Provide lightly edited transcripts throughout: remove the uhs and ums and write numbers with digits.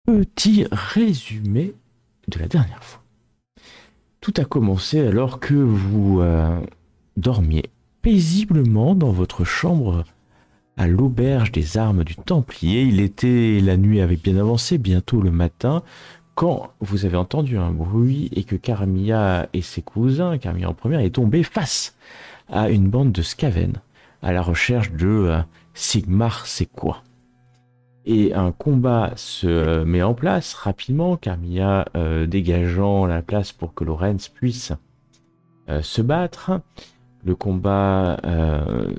Petit résumé de la dernière fois. Tout a commencé alors que vous dormiez paisiblement dans votre chambre à l'auberge des armes du Templier. La nuit avait bien avancé, bientôt le matin, quand vous avez entendu un bruit et que Carmilla et ses cousins, Carmilla en première, est tombé face à une bande de Skaven à la recherche de Sigmar c'est quoi. Et un combat se met en place rapidement, Carmilla dégageant la place pour que Lorenz puisse se battre. Le combat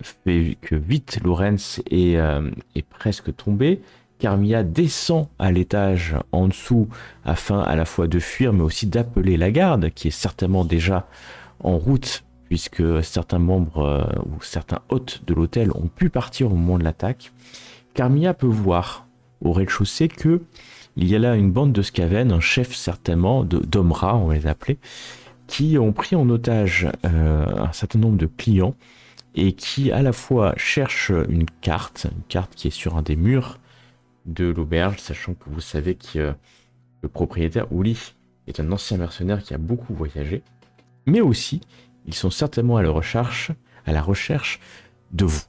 fait que vite Lorenz est presque tombé. Carmilla descend à l'étage en dessous afin à la fois de fuir mais aussi d'appeler la garde qui est certainement déjà en route puisque certains membres ou certains hôtes de l'hôtel ont pu partir au moment de l'attaque. Carmilla peut voir au rez-de-chaussée que il y a là une bande de Skaven, un chef certainement, d'hommes rats on va les appeler, qui ont pris en otage un certain nombre de clients et qui à la fois cherchent une carte qui est sur un des murs de l'auberge, sachant que vous savez que le propriétaire Uli est un ancien mercenaire qui a beaucoup voyagé, mais aussi ils sont certainement à la recherche de vous,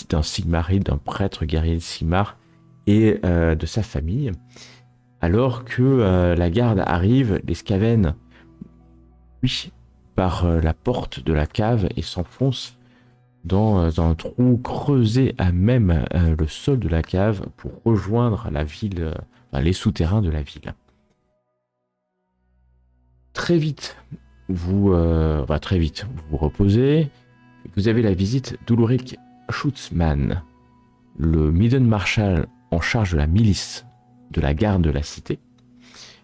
d'un Sigmarite, d'un prêtre guerrier de Sigmar et de sa famille. Alors que la garde arrive, les Skaven par la porte de la cave et s'enfonce dans un trou creusé à même le sol de la cave pour rejoindre la ville, les souterrains de la ville. Très vite, vous vous reposez. Vous avez la visite d'Ulrich Schutzmann, le Midden Marshal en charge de la milice de la garde de la cité,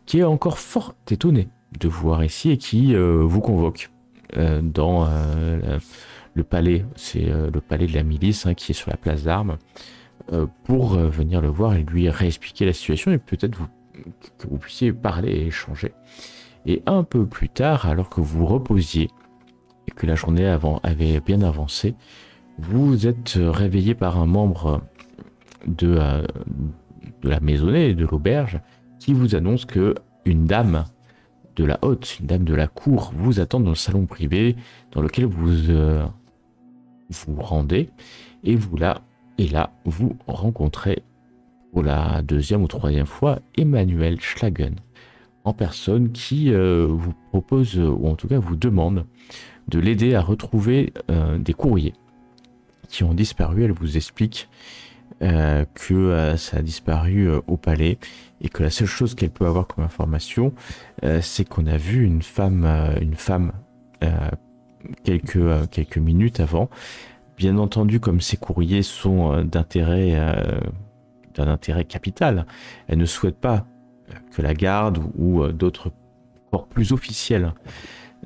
qui est encore fort étonné de vous voir ici et qui vous convoque dans le palais. C'est le palais de la milice qui est sur la place d'armes pour venir le voir et lui réexpliquer la situation et peut-être que vous puissiez parler et échanger. Et un peu plus tard, alors que vous reposiez et que la journée avait bien avancé, vous êtes réveillé par un membre de la maisonnée, de l'auberge, qui vous annonce que une dame de la haute, une dame de la cour, vous attend dans le salon privé dans lequel vous rendez, et là, vous rencontrez pour la deuxième ou troisième fois Emmanuel Schlagen, en personne qui vous propose, ou en tout cas vous demande, de l'aider à retrouver des courriers qui ont disparu. Elle vous explique que ça a disparu au palais et que la seule chose qu'elle peut avoir comme information, c'est qu'on a vu une femme quelques minutes avant. Bien entendu, comme ces courriers sont d'un intérêt capital, elle ne souhaite pas que la garde ou d'autres corps plus officiels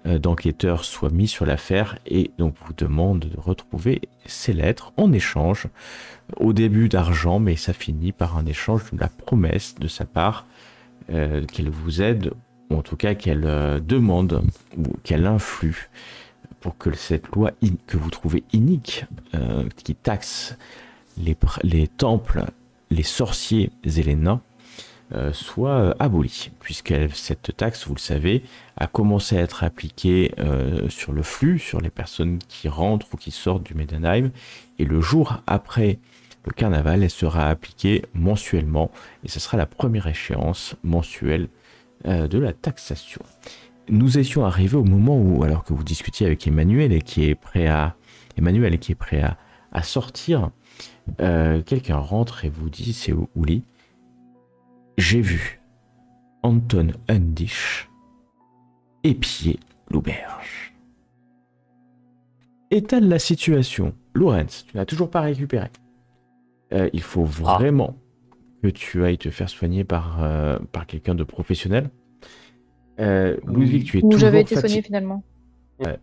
d'enquêteurs soient mis sur l'affaire et donc vous demande de retrouver ces lettres en échange au début d'argent, mais ça finit par un échange de la promesse de sa part qu'elle vous aide, ou en tout cas qu'elle demande ou qu'elle influe pour que cette loi que vous trouvez inique, qui taxe les temples, les sorciers et les nains, soit abolie, puisque cette taxe, vous le savez, a commencé à être appliquée sur le flux, sur les personnes qui rentrent ou qui sortent du Medenheim, et le jour après le carnaval, elle sera appliquée mensuellement, et ce sera la première échéance mensuelle de la taxation. Nous étions arrivés au moment où, alors que vous discutiez avec Emmanuel et qui est prêt à sortir, quelqu'un rentre et vous dit, c'est Uli. J'ai vu Anton Undish épier l'auberge. Étale la situation. Lorenz, tu n'as toujours pas récupéré. Il faut vraiment que tu ailles te faire soigner par quelqu'un de professionnel. Ludwig, tu es toujours j'avais été fatigué. soigné finalement.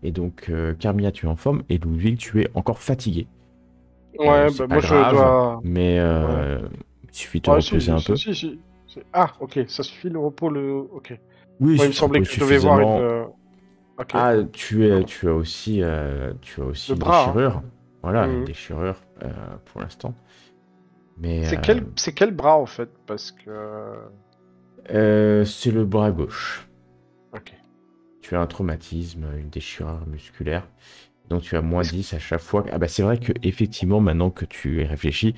Et donc, Carmilla, tu es en forme. Et Ludwig, tu es encore fatigué. Ouais, c'est pas moi grave, je dois. mais il suffit de te reposer un peu. Ah, ok, ça suffit le repos, Ok. Oui, Ouais, il si me tu te semblait reposes que je devais voir suffisamment. une. Ok. Ah, tu as aussi Le une bras, hein. déchirure. Voilà, une Mhm. déchirure pour l'instant. Mais C'est quel bras en fait? Parce que. c'est le bras gauche. Ok. Tu as un traumatisme, une déchirure musculaire. Donc tu as moins Est-ce 10 à chaque fois. Ah bah c'est vrai que effectivement, maintenant que tu y réfléchis,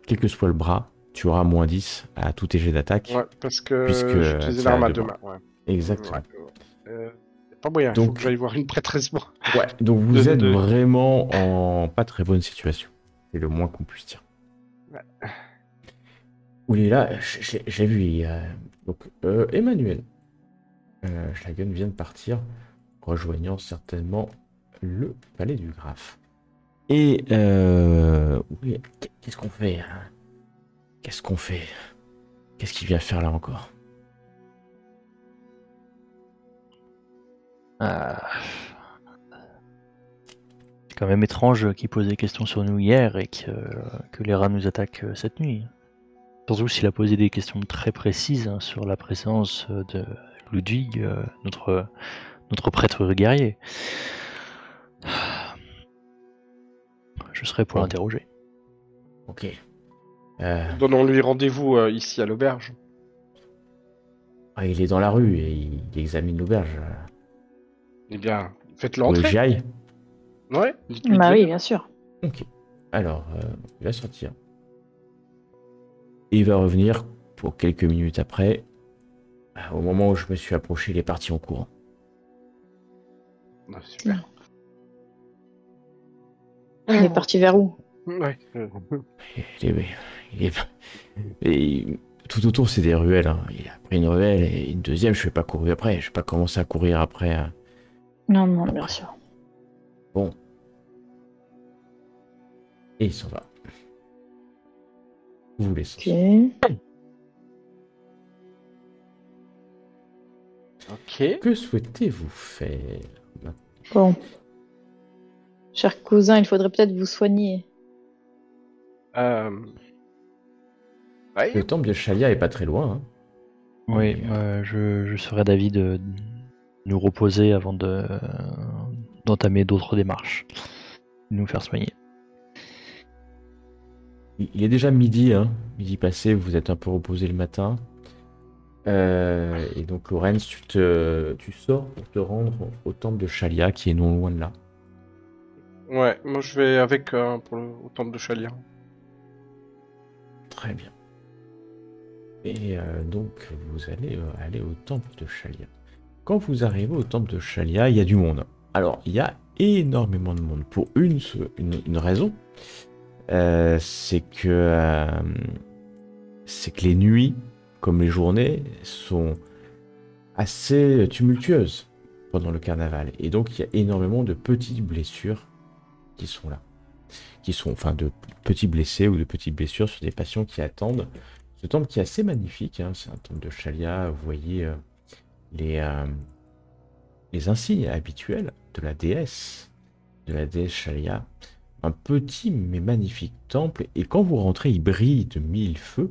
quel que soit le bras, tu auras moins 10 à tous tes jets d'attaque, Ouais, parce puisque que j'utilisais tu as l'arme à deux deux bras. mains. Ouais. Ouais. Exactement. Y a pas moyen, il faut que Donc, j'aille voir une prêtresse moi. ouais, donc vous êtes De... vraiment en pas très bonne situation. C'est le moins qu'on puisse dire. Ouais. Oui, là, j'ai vu, donc, Emmanuel, Schlagen vient de partir, rejoignant certainement le palais du graphe. Et, oui, qu'est-ce qu'on fait, hein? Qu'est-ce qu'on fait? Qu'est-ce qu'il vient faire là encore? Ah, c'est quand même étrange qu'il pose des questions sur nous hier et que les rats nous attaquent cette nuit. Surtout s'il a posé des questions très précises hein, sur la présence de Ludwig, notre prêtre guerrier. Je serai pour Bon, l'interroger. ok. Euh, Donnons-lui rendez-vous ici à l'auberge. il est dans la rue et il examine l'auberge. Eh bien, faites-le Vous voulez que entrer. j'y aille? Ouais, dites-lui de Bah oui, venir. bien sûr. Ok. Alors, il va sortir. Et il va revenir pour quelques minutes après. Au moment où je me suis approché, il est parti en courant. Ah, super. Il est parti vers où? Ouais. Il est- et tout autour, c'est des ruelles, hein. Il a pris une ruelle et une deuxième, je vais pas courir après. Je vais pas commencer à courir après. Non, non, bien Après. sûr. Bon. Et il s'en va. Vous vous laissez. Ok. Ok. Que souhaitez-vous faire maintenant? Bon. Cher cousin, il faudrait peut-être vous soigner. Ouais. Le temple de Shalia est pas très loin, hein. Oui, Et, je serais d'avis de nous reposer avant d'entamer d'autres démarches. De nous faire soigner. il est déjà midi, hein. Midi passé, vous êtes un peu reposé le matin. Et donc, Lorenz, tu sors pour te rendre au temple de Shalia, qui est non loin de là. Ouais, moi je vais avec pour au temple de Chalia. Très bien. Et donc, vous allez aller au temple de Shalia. Quand vous arrivez au temple de Shalia, il y a du monde. Alors, il y a énormément de monde. Pour une raison, c'est que les nuits, comme les journées, sont assez tumultueuses pendant le carnaval. Et donc, il y a énormément de petites blessures qui sont là. Enfin, de petits blessés ou de petites blessures sur des patients qui attendent. Ce temple qui est assez magnifique, hein, c'est un temple de Shalia. Vous voyez les insignes habituels de la déesse Shalia. Un petit mais magnifique temple. Et quand vous rentrez, il brille de mille feux.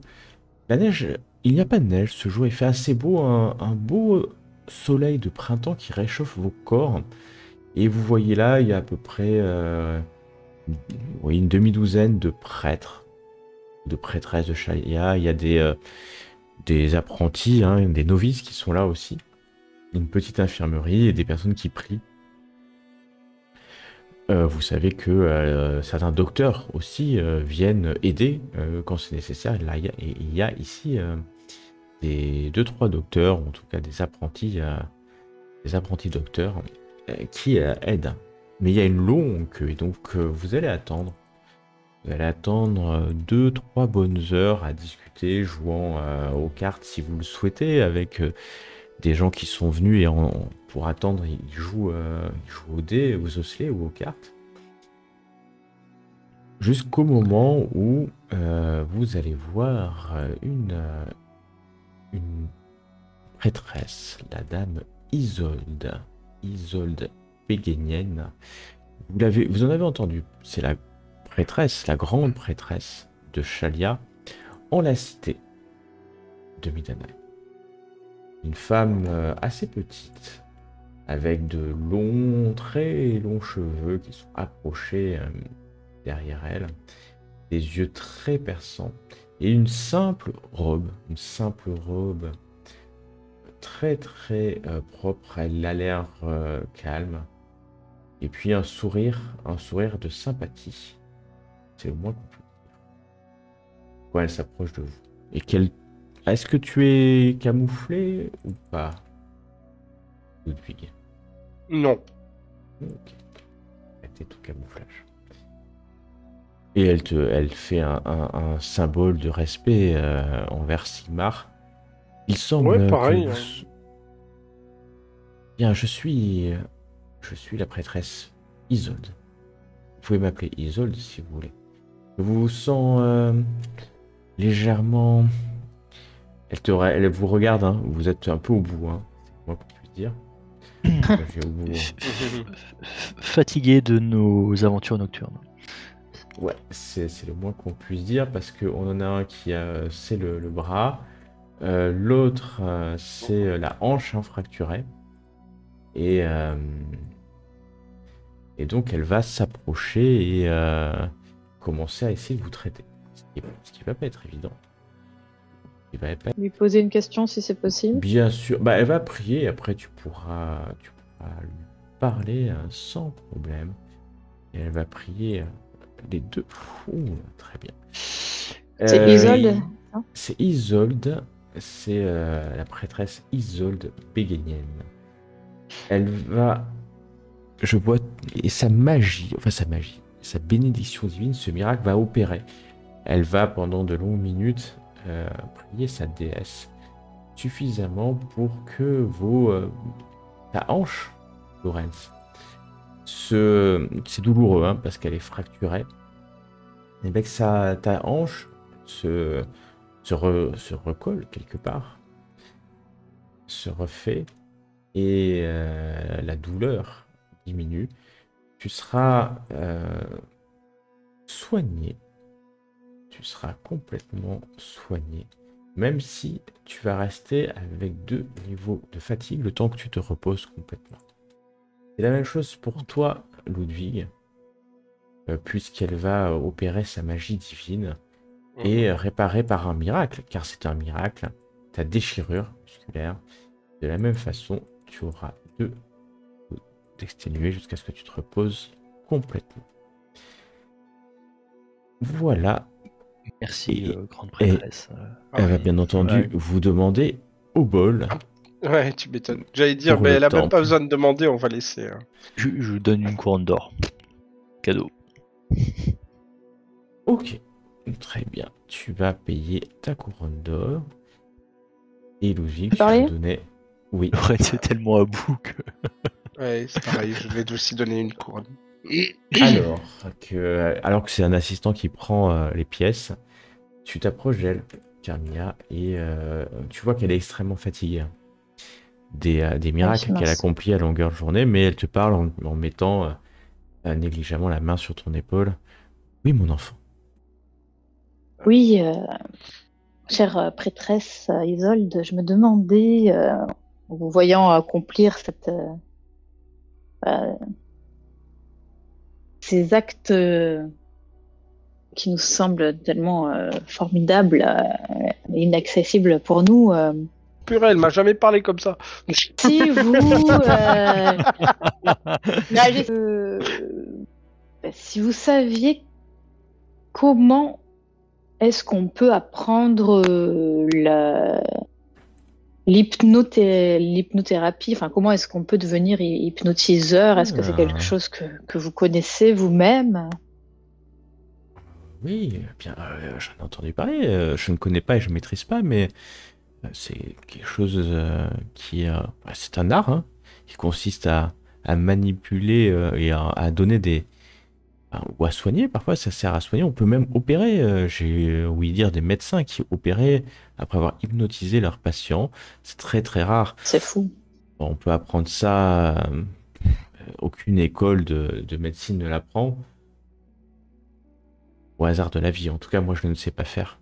La neige, il n'y a pas de neige ce jour. Il fait assez beau, un beau soleil de printemps qui réchauffe vos corps. Et vous voyez là, il y a à peu près oui, une demi-douzaine de prêtres, de prêtresses de Shalia. Il y a des apprentis, hein, des novices qui sont là aussi. Une petite infirmerie et des personnes qui prient. Vous savez que certains docteurs aussi viennent aider quand c'est nécessaire. Il y a ici des 2-3 docteurs, en tout cas des apprentis docteurs qui aident. Mais il y a une longue queue et donc vous allez attendre. Vous allez attendre 2-3 bonnes heures à discuter, jouant aux cartes si vous le souhaitez, avec des gens qui sont venus et pour attendre, ils jouent aux dés, aux osselets ou aux cartes. Jusqu'au moment où vous allez voir une prêtresse, la dame Isolde Péguénienne. Vous en avez entendu, c'est la prêtresse, la grande prêtresse de Shalia en la cité de Midanaï. Une femme assez petite, avec de longs, très longs cheveux qui sont accrochés derrière elle, des yeux très perçants et une simple robe très très propre. Elle a l'air calme. Et puis un sourire de sympathie. C'est le moins qu'on peut dire. Quand elle s'approche de vous. Et est-ce que tu es camouflé ou pas, Ludwig? Non. Ok. Arrêtez tout camouflage. Et elle fait un symbole de respect envers Sigmar. Il semble Ouais, pareil. que Bien, je suis la prêtresse Isolde. Vous pouvez m'appeler Isolde si vous voulez. Je vous sens légèrement... Elle vous regarde, hein. Vous êtes un peu au bout, hein. C'est moi qu'on puisse dire. Je vais au bout, hein. Fatigué de nos aventures nocturnes. Ouais, c'est le moins qu'on puisse dire parce qu'on en a un qui c'est le bras, l'autre c'est la hanche fracturée et donc elle va s'approcher et commencer à essayer de vous traiter, ce qui va pas être évident. Il va pas... Lui poser une question si c'est possible. Bien sûr, bah elle va prier, après tu pourras lui parler sans problème et elle va prier. Les deux. Ouh, très bien. C'est Isolde, hein? C'est Isolde. C'est la prêtresse Isolde Béguénienne. Elle va... Je vois... Et sa magie, sa bénédiction divine, ce miracle va opérer. Elle va, pendant de longues minutes, prier sa déesse suffisamment pour que ta hanche, Lorenz, c'est douloureux hein, parce qu'elle est fracturée. Et bien que ta hanche se recolle quelque part, se refait et la douleur diminue. Tu seras soigné. Tu seras complètement soigné. Même si tu vas rester avec 2 niveaux de fatigue le temps que tu te reposes complètement. C'est la même chose pour toi, Ludwig, puisqu'elle va opérer sa magie divine et réparer par un miracle, car c'est un miracle, ta déchirure musculaire. De la même façon, tu auras 2 d'exténuer jusqu'à ce que tu te reposes complètement. Voilà. Merci, grande prêtresse. Elle va bien entendu vous demander au bol. Ouais, tu m'étonnes. J'allais dire, Pour mais le elle a même temple. pas besoin de demander, on va laisser. Je vous donne une couronne d'or. Cadeau. Ok, très bien. Tu vas payer ta couronne d'or. Et Ludwig, tu vas donner... Oui. Ouais, c'est tellement à bout que... Ouais, c'est pareil, je vais aussi donner une couronne. Alors que c'est un assistant qui prend les pièces, tu t'approches d'elle, Carmilla, et tu vois qu'elle est extrêmement fatiguée. Des miracles qu'elle accomplit à longueur de journée, mais elle te parle en mettant négligemment la main sur ton épaule. Oui, mon enfant. Oui, chère prêtresse Isolde, je me demandais, en vous voyant accomplir ces actes qui nous semblent tellement formidables et inaccessibles pour nous. Purée, elle m'a jamais parlé comme ça. Si vous, si vous saviez comment est-ce qu'on peut apprendre l'hypnothérapie, enfin comment est-ce qu'on peut devenir hypnotiseur? Est-ce que c'est quelque chose que vous connaissez vous-même? Oui, bien, j'en ai entendu parler. Je ne connais pas et je ne maîtrise pas, mais c'est quelque chose c'est un art hein, qui consiste à manipuler et à donner ou à soigner. Parfois, ça sert à soigner. On peut même opérer. J'ai ouï dire des médecins qui opéraient après avoir hypnotisé leurs patients. C'est très très rare. C'est fou. On peut apprendre ça. Aucune école de médecine ne l'apprend. Au hasard de la vie. En tout cas, moi, je ne sais pas faire.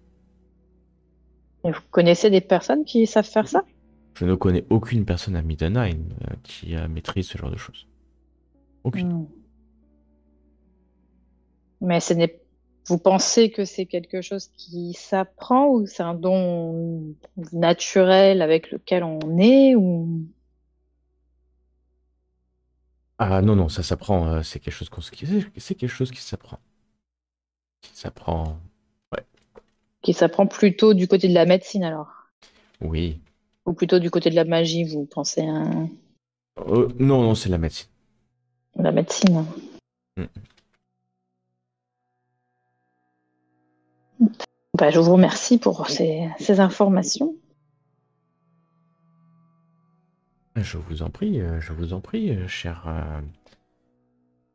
Et vous connaissez des personnes qui savent faire ça? Je ne connais aucune personne à Middenheim qui maîtrise ce genre de choses. Aucune. Mais ce Vous pensez que c'est quelque chose qui s'apprend ou c'est un don naturel avec lequel on est ou... Ah non, non, ça s'apprend. C'est quelque chose c'est quelque chose qui s'apprend. Qui s'apprend. Ouais. qui s'apprend plutôt du côté de la médecine alors? Oui. Ou plutôt du côté de la magie, vous pensez à Non, non, c'est la médecine. la médecine? Mm. Bah, je vous remercie pour ces informations. Je vous en prie, cher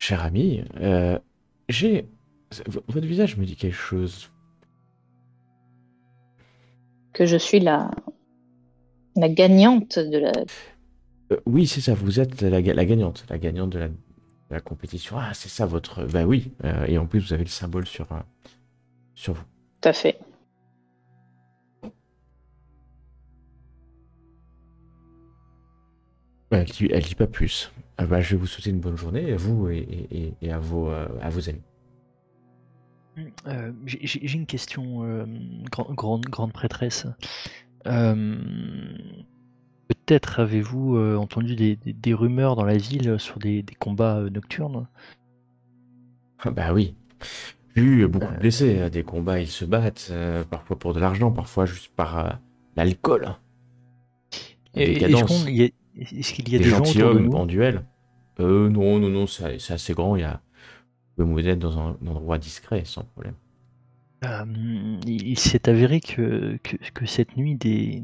ami. J'ai... Votre visage me dit quelque chose. Que je suis la gagnante de la... Oui, c'est ça, vous êtes la gagnante de la compétition. Ah, c'est ça votre... Bah oui, et en plus vous avez le symbole sur vous. Tout à fait. Elle dit pas plus. Ah bah, je vais vous souhaiter une bonne journée, à vous et à vos amis. J'ai une question, grande prêtresse. Euh, Peut-être avez-vous entendu des rumeurs dans la ville sur des combats nocturnes? Ah bah oui. J'ai eu beaucoup de blessés, des combats, ils se battent, parfois pour de l'argent, parfois juste par l'alcool. Des cadences, Est-ce qu'il y a des des gens autour de gentilshommes nous? en duel. Non, non, non, c'est assez grand, il y a... Vous pouvez vous être dans un endroit discret, sans problème. Il s'est avéré que cette nuit, des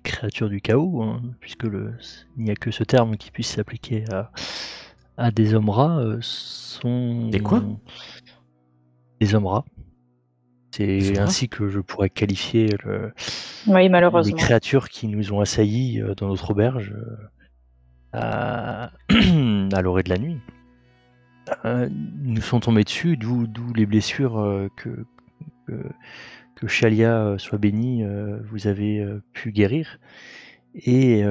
créatures du chaos, hein, puisque il n'y a que ce terme qui puisse s'appliquer à des hommes rats, sont Des quoi? des hommes rats. Des C'est rats? ainsi que je pourrais qualifier Oui, les malheureusement. créatures qui nous ont assaillis dans notre auberge à, à l'orée de la nuit. Ils nous sont tombés dessus, d'où les blessures que Shalia soit bénie, vous avez pu guérir. Et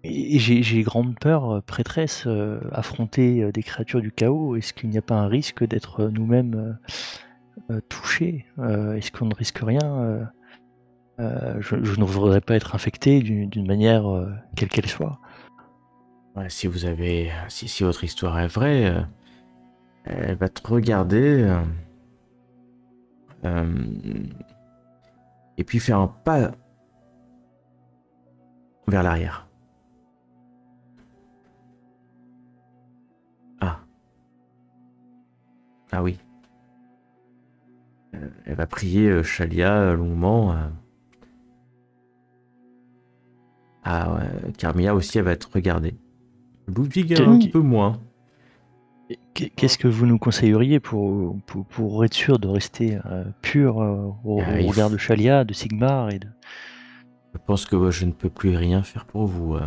j'ai grande peur, prêtresse, affronter des créatures du chaos. Est-ce qu'il n'y a pas un risque d'être nous-mêmes touchés? Est-ce qu'on ne risque rien? Je ne voudrais pas être infecté d'une manière quelle qu'elle soit. Ouais, si votre histoire est vraie, elle va te regarder et puis faire un pas vers l'arrière. Ah. Ah oui. Elle va prier Shalia longuement. Carmilla aussi, elle va te regarder. Ludwig un peu moins. Qu'est-ce que vous nous conseilleriez pour être sûr de rester pur au regard de Shalia, de Sigmar et de... Je pense que je ne peux plus rien faire pour vous.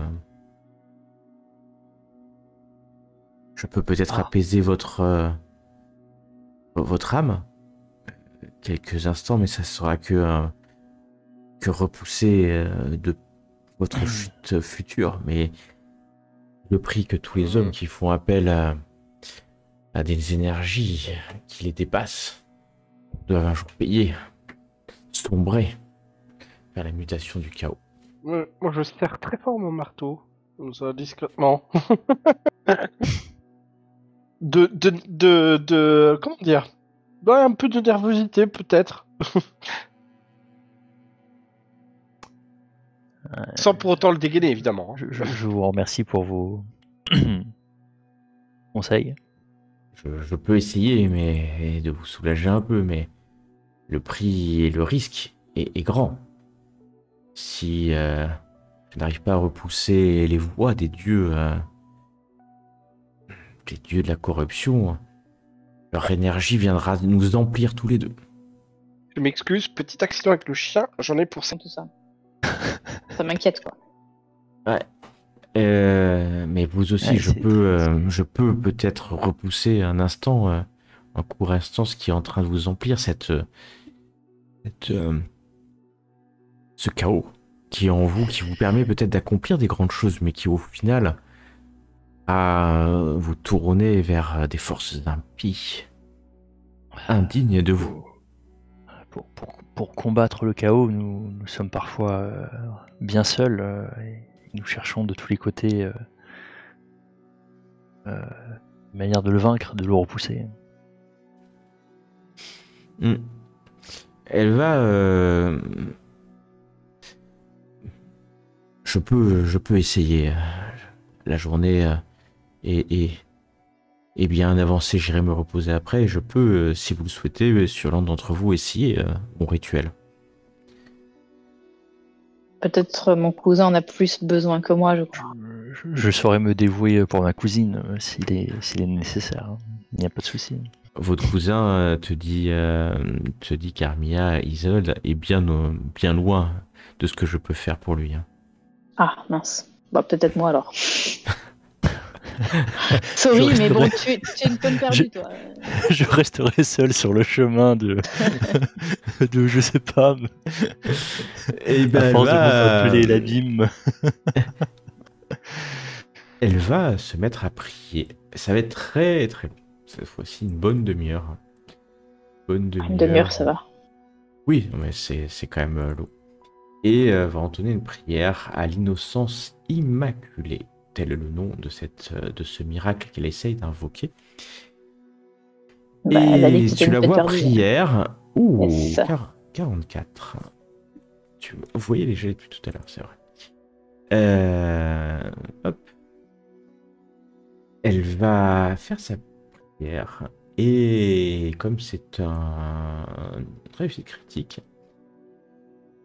Je peux peut-être apaiser votre âme quelques instants, mais ça sera que repousser de votre chute future. Mais le prix que tous les hommes qui font appel à des énergies qui les dépassent doivent un jour payer, sombrer vers la mutation du chaos. Moi, je serre très fort mon marteau, comme ça, discrètement. Comment dire? Un peu de nervosité, peut-être. Sans pour autant le dégainer, évidemment. Je vous remercie pour vos conseils. Je peux essayer mais de vous soulager un peu, mais le prix et le risque est grand. Si je n'arrive pas à repousser les voies des dieux de la corruption, leur énergie viendra nous emplir tous les deux. Je m'excuse, petit accident avec le chien, j'en ai pour ça. Tout ça. Ça m'inquiète, quoi. Ouais. Mais vous aussi, Ouais, je peux peut-être repousser un instant, un court instant, ce qui est en train de vous emplir, ce chaos qui est en vous, qui vous permet peut-être d'accomplir des grandes choses, mais qui au final à vous tourner vers des forces impies, indignes de vous. Pour combattre le chaos, nous sommes parfois bien seuls et nous cherchons de tous les côtés une manière de le vaincre, de le repousser. Elle va... Je peux essayer. La journée est bien avancée, j'irai me reposer après. Et je peux, si vous le souhaitez, sur l'un d'entre vous, essayer mon rituel. Peut-être mon cousin en a plus besoin que moi, je crois. Je saurais me dévouer pour ma cousine s'il est nécessaire. Hein. Il n'y a pas de souci. Votre cousin te dit qu'Armia, Isolde, est bien loin de ce que je peux faire pour lui. Hein. Ah, mince. Bah, peut-être moi alors. Sorry, mais bon, tu es une bonne perdue, toi. Je resterai seul sur le chemin de je sais pas. Et ben à force de m'appeler l'abîme. Elle va se mettre à prier. Ça va être très très long. Cette fois-ci, une bonne demi-heure. Une demi-heure, ça va. Oui, mais c'est quand même long. Et va entonner une prière à l'innocence immaculée. Tel est le nom de ce miracle qu'elle essaye d'invoquer. Et tu la vois prière. Ouh, yes. 44. Vous voyez les jets depuis tout à l'heure, c'est vrai. Hop. Elle va faire sa prière. Et comme c'est un réussite critique,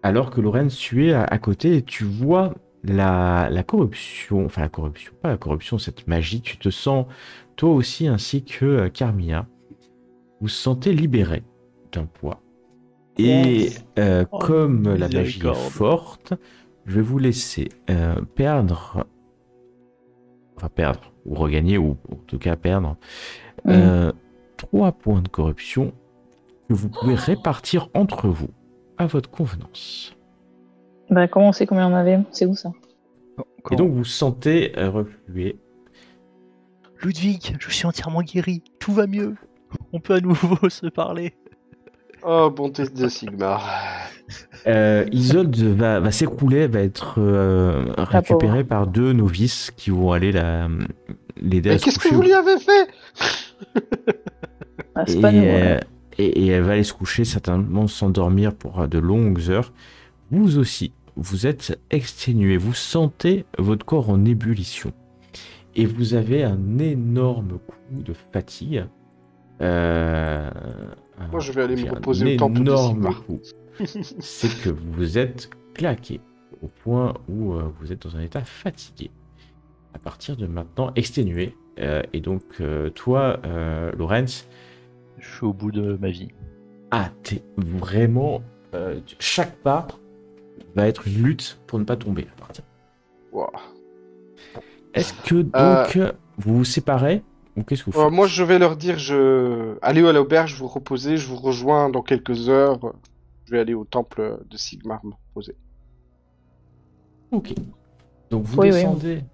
alors que Lorenz, tu es à côté, tu vois la corruption, enfin pas la corruption, cette magie, tu te sens, toi aussi, ainsi que Carmilla, vous sentez libéré d'un poids. Et comme la magie est forte, je vais vous laisser perdre, ou regagner, ou en tout cas perdre, 3 points de corruption que vous pouvez répartir entre vous à votre convenance. Bah, comment on sait combien on avait? C'est où ça? Et donc vous sentez refluer. Ludwig, je suis entièrement guéri, tout va mieux. On peut à nouveau se parler. Oh, bonté de Sigmar. Isolde va s'écrouler, va être récupérée par 2 novices qui vont aller l'aider à se coucher. Mais qu'est-ce que vous lui avez fait? C'est pas nous, et elle va aller se coucher, certainement s'endormir pour de longues heures. Vous aussi, vous êtes exténué, vous sentez votre corps en ébullition. Et vous avez un énorme coup de fatigue. Moi, je vais aller me reposer au temple de Sigmar. C'est que vous êtes claqué au point où vous êtes dans un état fatigué. À partir de maintenant, exténué. Et donc, toi, Lorenz, je suis au bout de ma vie. Ah, t'es vraiment... chaque pas va être une lutte pour ne pas tomber. À partir. Wow. Est-ce que donc vous vous séparez ou qu'est-ce que vous faites? Moi, je vais leur dire, allez à l'auberge, vous reposez, je vous rejoins dans quelques heures. Je vais aller au temple de Sigmar me reposer. Ok. Donc vous descendez.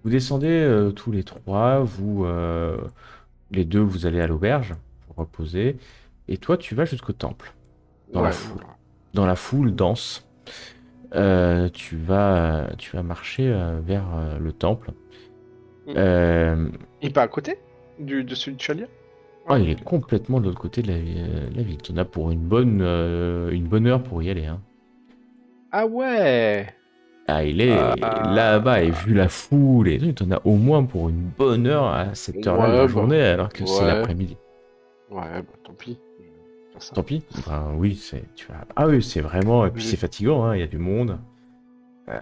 Vous descendez tous les 3. Vous, les 2, vous allez à l'auberge pour reposer. Et toi, tu vas jusqu'au temple. Dans la foule. Dans la foule dense. Tu vas marcher vers le temple. Il est pas à côté de celui de Chalia? Ah, il est complètement de l'autre côté de la ville. Tu en as pour une bonne heure pour y aller. Hein. Ah ouais. Ah, il est là-bas, et vu la foule et tout, tu en as au moins pour une bonne heure à cette heure-là de la journée, alors que c'est l'après-midi. Ouais, bah tant pis. Tant pis. Ben oui, ah oui, c'est vraiment... Et puis c'est fatigant, hein, il y a du monde.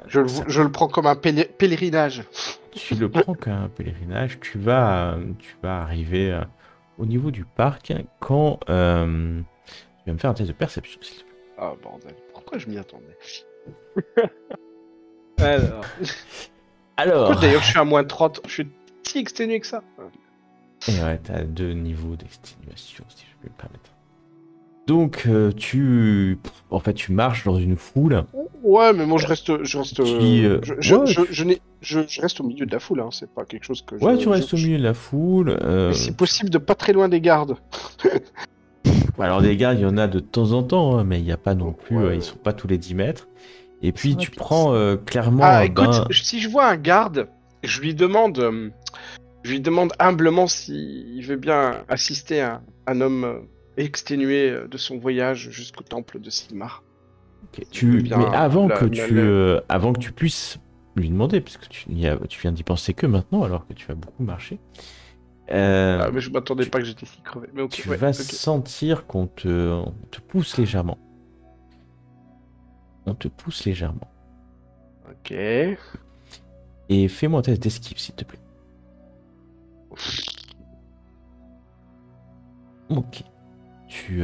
Je le prends comme un pèlerinage. Tu le prends comme un pèlerinage. Tu vas arriver au niveau du parc quand... tu vas me faire un test de perception, s'il te plaît. Ah, bordel. Pourquoi je m'y attendais? Alors... D'ailleurs, je suis à moins 30. Je suis si exténué que ça. Et ouais, t'as 2 niveaux d'exténuation, si je peux me permettre. Donc, tu marches dans une foule Ouais, mais moi je reste, Ouais, je reste au milieu de la foule, hein. C'est pas quelque chose que ouais, tu restes au milieu de la foule. Mais si possible, de pas très loin des gardes. Alors des gars, il y en a de temps en temps, hein, mais il n'y a pas non plus, Ouais. ils sont pas tous les 10 mètres. Et puis Ça va tu plus. prends clairement Ah, un écoute, bain. si je vois un garde, je lui demande humblement s'il veut bien assister un homme exténué de son voyage jusqu'au temple de Sigmar. Ok, S'il veut bien mais la- avant que tu puisses lui demander, parce que tu viens d'y penser que maintenant, alors que tu as beaucoup marché, Ah, mais je m'attendais tu- pas que j'étais si crevé. Mais ok, tu ouais, vas ok. sentir on te pousse légèrement. On te pousse légèrement. Ok. Et fais-moi un test d'esquive, s'il te plaît. Ok. Tu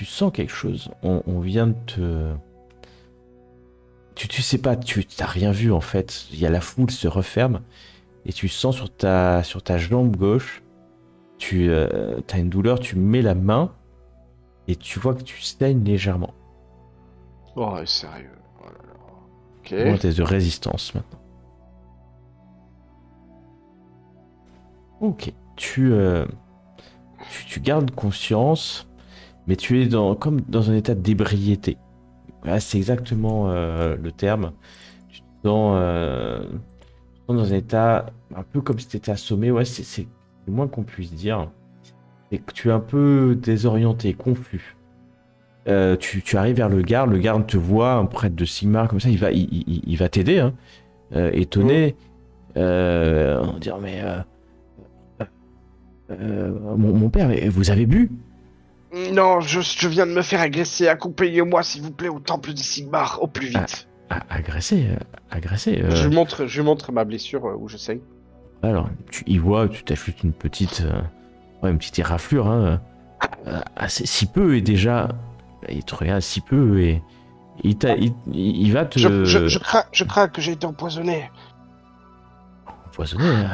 sens quelque chose. On vient de te. Tu sais pas, tu t'as rien vu en fait. Il y a la foule se referme et tu sens sur ta jambe gauche, tu as une douleur. Tu mets la main et tu vois que tu saignes légèrement. Oh, sérieux. Oh là là. Fais-moi un Ok. test de résistance maintenant. Ok. Tu gardes conscience, mais tu es comme dans un état d'ébriété. Voilà, c'est exactement le terme. Tu te sens dans un état un peu comme si tu étais assommé. Ouais, c'est le moins qu'on puisse dire. C'est que tu es un peu désorienté, confus. Tu arrives vers le garde te voit, un prêtre de Sigmar, comme ça, il va t'aider, hein, étonné. En disant, mais mon père, vous avez bu? Non, je viens de me faire agresser. Accompagnez-moi, s'il vous plaît, au temple de Sigmar, au plus vite. Agressé, agressé. Je lui montre ma blessure où je saigne. Alors, tu y vois, tu t'affûtes une petite éraflure, hein, si peu et déjà, il te regarde si peu et il va te Je crains que j'ai été empoisonné. empoisonner.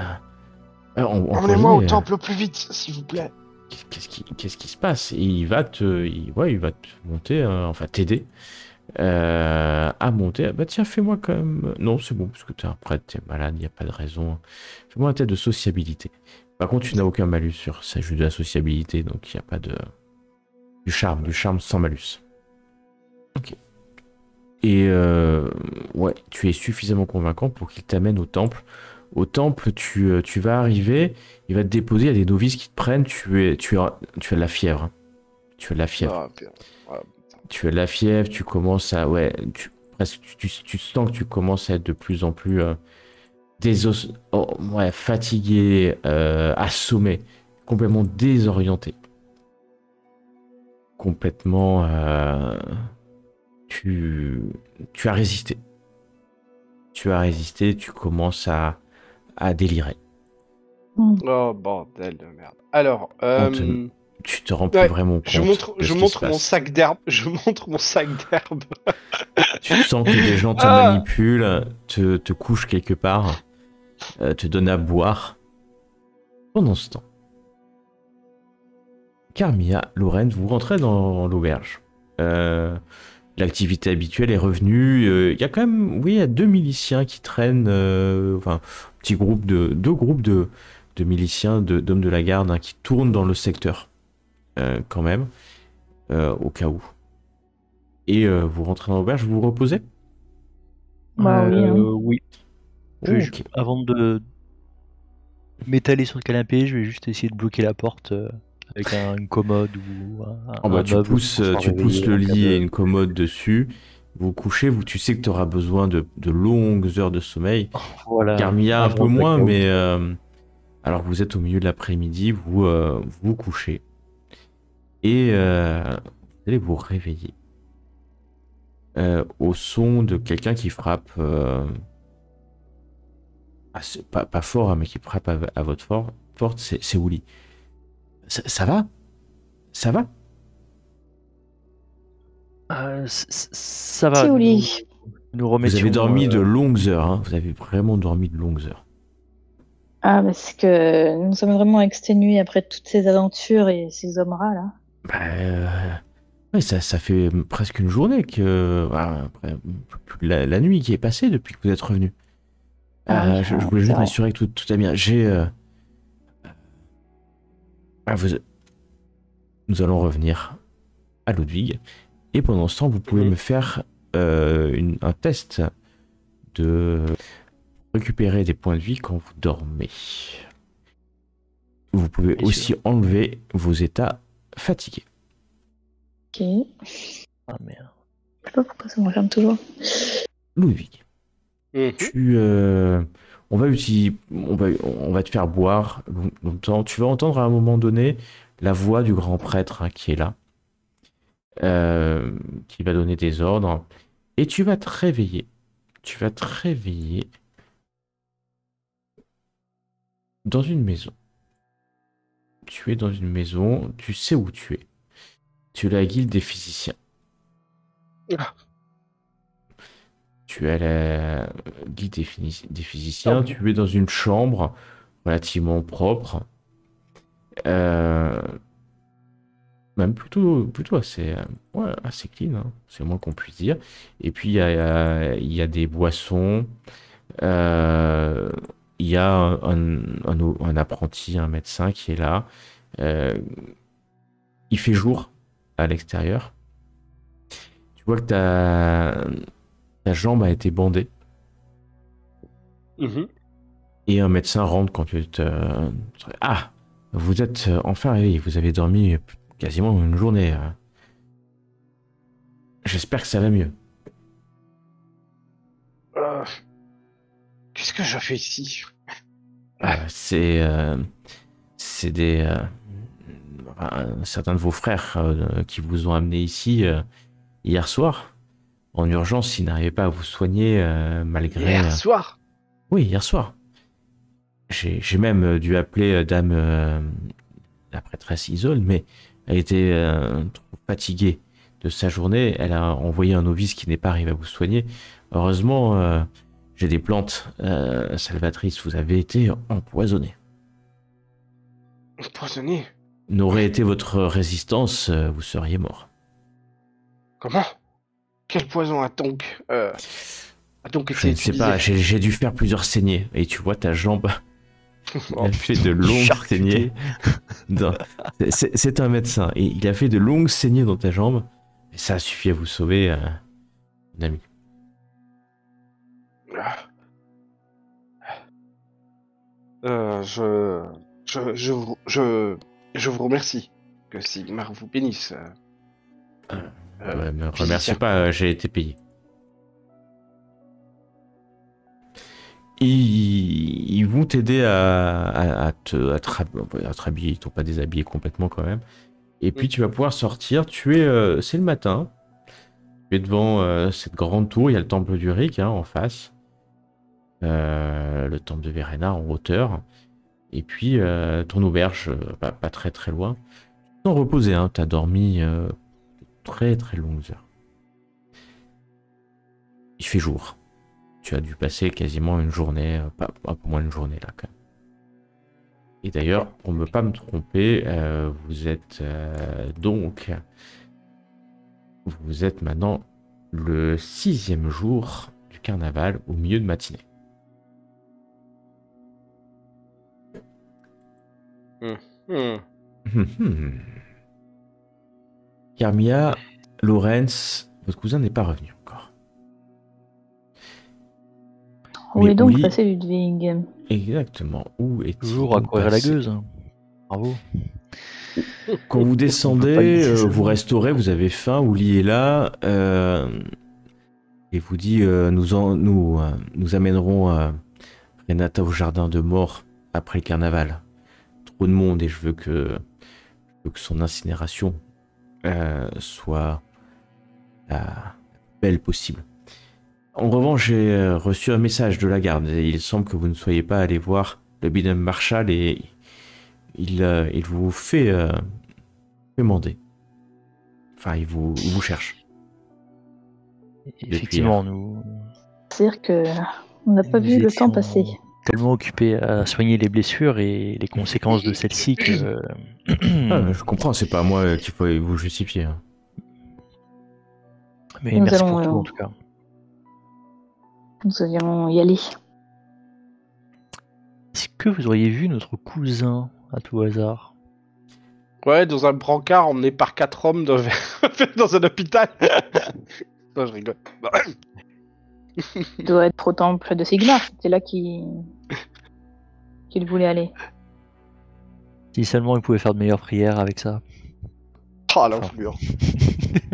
Emmenez-moi au Empoisonner. temple au plus vite, s'il vous plaît. Qu'est-ce qui se passe? Et il va te monter, enfin t'aider à monter. Bah tiens, fais-moi quand même. Non, c'est bon, parce que t'es un prêtre, t'es malade, il n'y a pas de raison. Fais-moi un test de sociabilité. Par contre, tu n'as aucun malus sur ça, juste de la sociabilité, donc il n'y a pas de. Du charme sans malus. Ok. Et ouais, tu es suffisamment convaincant pour qu'il t'amène au temple. Au temple, tu vas arriver, il va te déposer, il y a des novices qui te prennent, tu as de la fièvre, hein. Tu as de la fièvre. Ah, putain. Ah, putain. Tu as de la fièvre, tu commences à. Ouais, tu sens que tu commences à être de plus en plus ouais, fatigué, assommé, complètement désorienté. Complètement. Tu as résisté. Tu as résisté, tu commences à délirer. Oh, bordel de merde. Alors, Tu te rends plus ouais, vraiment compte je de montre ce qui se mon passe. sac d'herbe. Je montre mon sac d'herbe. Tu sens que des gens te Ah. manipulent, te couchent quelque part, te donnent à boire. Pendant ce temps, Carmilla, Lorraine, vous rentrez dans l'auberge. L'activité habituelle est revenue. Il y a quand même, oui, il y a deux miliciens qui traînent, enfin, petit groupe deux groupes de miliciens, d'hommes de la garde, hein, qui tournent dans le secteur, quand même, au cas où. Et vous rentrez dans l'auberge, vous vous reposez? Bah oui, hein. Oui. Je vais Ok. avant de m'étaler sur le canapé, je vais juste essayer de bloquer la porte avec une commode ou Oh bah, un tu meuble pousses, pour se tu pousses réveiller le en cas lit et de- une commode dessus. Vous couchez, tu sais que tu auras besoin de longues heures de sommeil. Voilà. Carmilla un peu Avant moins, blackout. mais alors que vous êtes au milieu de l'après-midi, vous couchez. Et vous allez vous réveiller au son de quelqu'un qui frappe, pas fort, hein, mais qui frappe à votre porte, c'est Wooly. Ça va? Ça va? Ça va. C'est Oli. Nous Vous remettions. avez dormi de longues heures, hein. Vous avez vraiment dormi de longues heures. Ah, parce que nous sommes vraiment exténués après toutes ces aventures et ces hommes rats là. Bah, Ouais, ça fait presque une journée que... après, la nuit qui est passée depuis que vous êtes revenu. Ah oui, Je voulais c'est juste vrai. m'assurer que tout est bien. Vous- nous allons revenir à Ludwig. Et pendant ce temps, vous pouvez Mhm. me faire un test de récupérer des points de vie quand vous dormez. Vous pouvez Bien aussi sûr. enlever vos états fatigués. Ok. Je Ah merde. sais pas pourquoi ça me referme toujours. Ludwig, Mhm. on va te faire boire longtemps. Tu vas entendre à un moment donné la voix du grand prêtre hein, qui est là, qui va donner des ordres. Et tu vas te réveiller. Tu vas te réveiller dans une maison. Tu es dans une maison, tu sais où tu es. Tu es à la guilde des physiciens. Ah. Tu es à la guilde des physiciens. Oh. Tu es dans une chambre relativement propre. Même plutôt assez, assez clean, hein. C'est le moins qu'on puisse dire. Et puis il y a des boissons. euh, il y a un apprenti, un médecin qui est là. Euh, il fait jour à l'extérieur. Tu vois que ta jambe a été bandée. Mhm. Et un médecin rentre quand tu te... Ah, vous êtes enfin réveillé. Vous avez dormi quasiment une journée. J'espère que ça va mieux. Qu'est-ce que je fais ici? C'est des... certains de vos frères qui vous ont amené ici hier soir. En urgence, ils n'arrivaient pas à vous soigner malgré... Hier soir? Oui, hier soir. J'ai même dû appeler dame la prêtresse Isolde, mais elle était trop fatiguée de sa journée. Elle a envoyé un novice qui n'est pas arrivé à vous soigner. Heureusement, j'ai des plantes salvatrices. Vous avez été empoisonné. Empoisonné? N'aurait été votre résistance, vous seriez mort. Comment? Quel poison a donc Je été ne sais utilisé? pas, j'ai dû faire plusieurs saignées. Et tu vois ta jambe, Oh, elle fait de longues Charcuté. saignées. C'est un médecin. Et il a fait de longues saignées dans ta jambe. Et ça a suffi à vous sauver, mon ami. Je vous remercie. Que Sigmar vous bénisse. Me physicien. remerciez pas, j'ai été payé. Ils vont t'aider à te rhabiller. Ils t'ont pas déshabillé complètement quand même. Et puis tu vas pouvoir sortir. C'est le matin. Tu es devant cette grande tour. Il y a le temple du Ric hein, en face. Le temple de Verena en hauteur. Et puis ton auberge, pas très très loin. Tu t'en reposé, hein. Tu as dormi très très longues heures. Il fait jour. Tu as dû passer quasiment une journée, un peu moins d'une journée là quand même. Et d'ailleurs, pour ne pas me tromper, vous êtes maintenant le 6e jour du carnaval au milieu de matinée. Carmilla, Lorenz, votre cousin n'est pas revenu encore. Où Mais est donc Uli- passé Ludwig? Exactement. Où est-il Toujours à donc courir la passé gueuse. Bravo. Quand vous On peut pas descendez, le laisser vous seul. restaurez, vous avez faim, Uli est là, et vous dit nous amènerons Renata au jardin de mort après le carnaval. Trop de monde et je veux que son incinération soit la belle possible. En revanche, j'ai reçu un message de la garde et il semble que vous ne soyez pas allé voir le binôme Marshall et il vous fait mander. Enfin, il vous cherche. Effectivement, nous C'est-à-dire que on n'a pas nous vu le temps étions passer. tellement occupés à soigner les blessures et les conséquences de celles-ci que Ah, je comprends, c'est pas à moi qu'il faut vous justifier. Hein. Mais Nous merci allons, pour tout, en tout cas. Nous allons y aller. Est-ce que vous auriez vu notre cousin, à tout hasard? Ouais, dans un brancard emmené par 4 hommes dans un hôpital. Non, je rigole. Il doit être au temple de Sigmar. C'était là qu'il voulait aller. Si seulement il pouvait faire de meilleures prières avec ça. Oh l'enflure.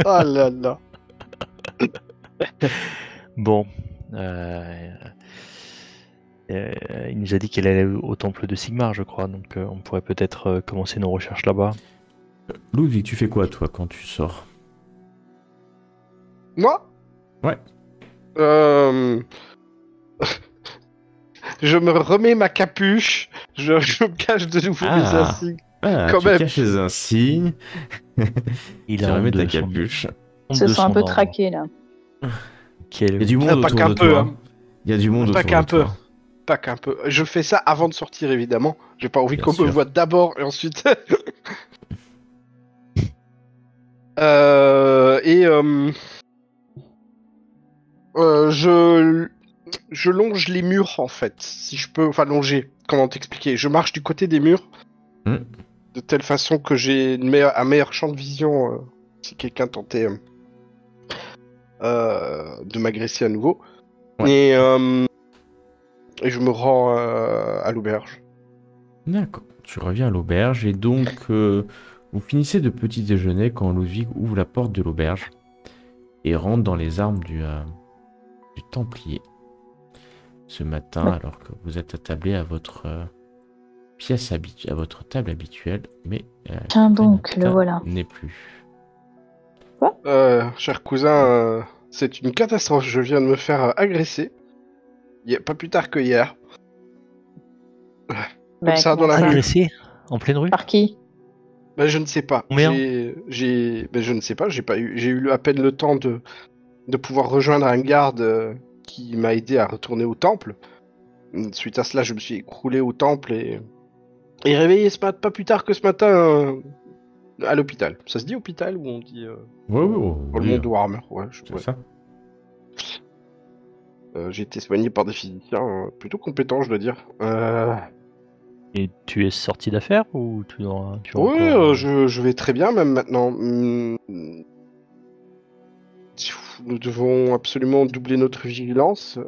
Oh là là. Bon. Il nous a dit qu'elle allait au temple de Sigmar, je crois, donc on pourrait peut-être commencer nos recherches là-bas. Ludwig, tu fais quoi, toi, quand tu sors? Moi? Ouais. Je me remets ma capuche, je me cache de nouveau les insignes. Ah, Quand tu même. caches les insignes, Il tu a remets honte ta de son- capuche. honte Se de sent un son peu ordre. traqué là. Quel- Il y a du monde Pas autour qu'un de peu, toi. hein. Il y a du monde Pas autour qu'un de peu. toi. Pas qu'un peu. Je fais ça avant de sortir, évidemment. J'ai pas envie Bien qu'on sûr. me voie d'abord et ensuite. Je longe les murs en fait, si je peux. Enfin, longer. Comment t'expliquer? Je marche du côté des murs Hmm. de telle façon que j'ai un meilleur champ de vision si quelqu'un tentait de m'agresser à nouveau. Ouais. Et je me rends à l'auberge. D'accord. Tu reviens à l'auberge et donc vous finissez de petit déjeuner quand Ludwig ouvre la porte de l'auberge et rentre dans les armes du Templier. Ce matin, Ouais. alors que vous êtes attablé à votre pièce à votre table habituelle, mais Tiens donc, Captain le voilà. n'est plus. Cher cousin, c'est une catastrophe. Je viens de me faire agresser. Pas plus tard que hier. Bah, ça, comment dans la ça rue. Agressé en pleine rue? Par qui? Ben, je ne sais pas. Combien Je ne sais pas. J'ai eu à peine le temps de pouvoir rejoindre un garde qui m'a aidé à retourner au temple. Suite à cela, je me suis écroulé au temple et réveillé pas plus tard que ce matin à l'hôpital. Ça se dit hôpital ou on dit Ouais, dans le monde de Warhammer? Ouais, c'est ouais. ça. J'ai été soigné par des physiciens plutôt compétents, je dois dire. Et tu es sorti d'affaire ou tu as Oui, encore... je vais très bien même maintenant. Nous devons absolument doubler notre vigilance.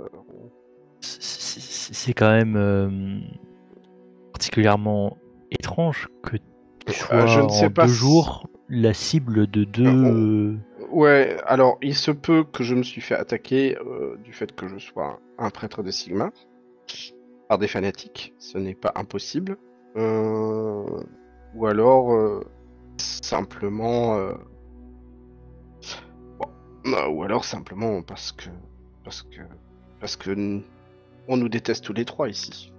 C'est quand même particulièrement étrange que tu sois je ne sais en pas 2 si- jours la cible de deux... Ouais, alors il se peut que je me suis fait attaquer du fait que je sois un prêtre de Sigma par des fanatiques. Ce n'est pas impossible. Ou alors simplement... ou alors simplement parce que on nous déteste tous les trois ici.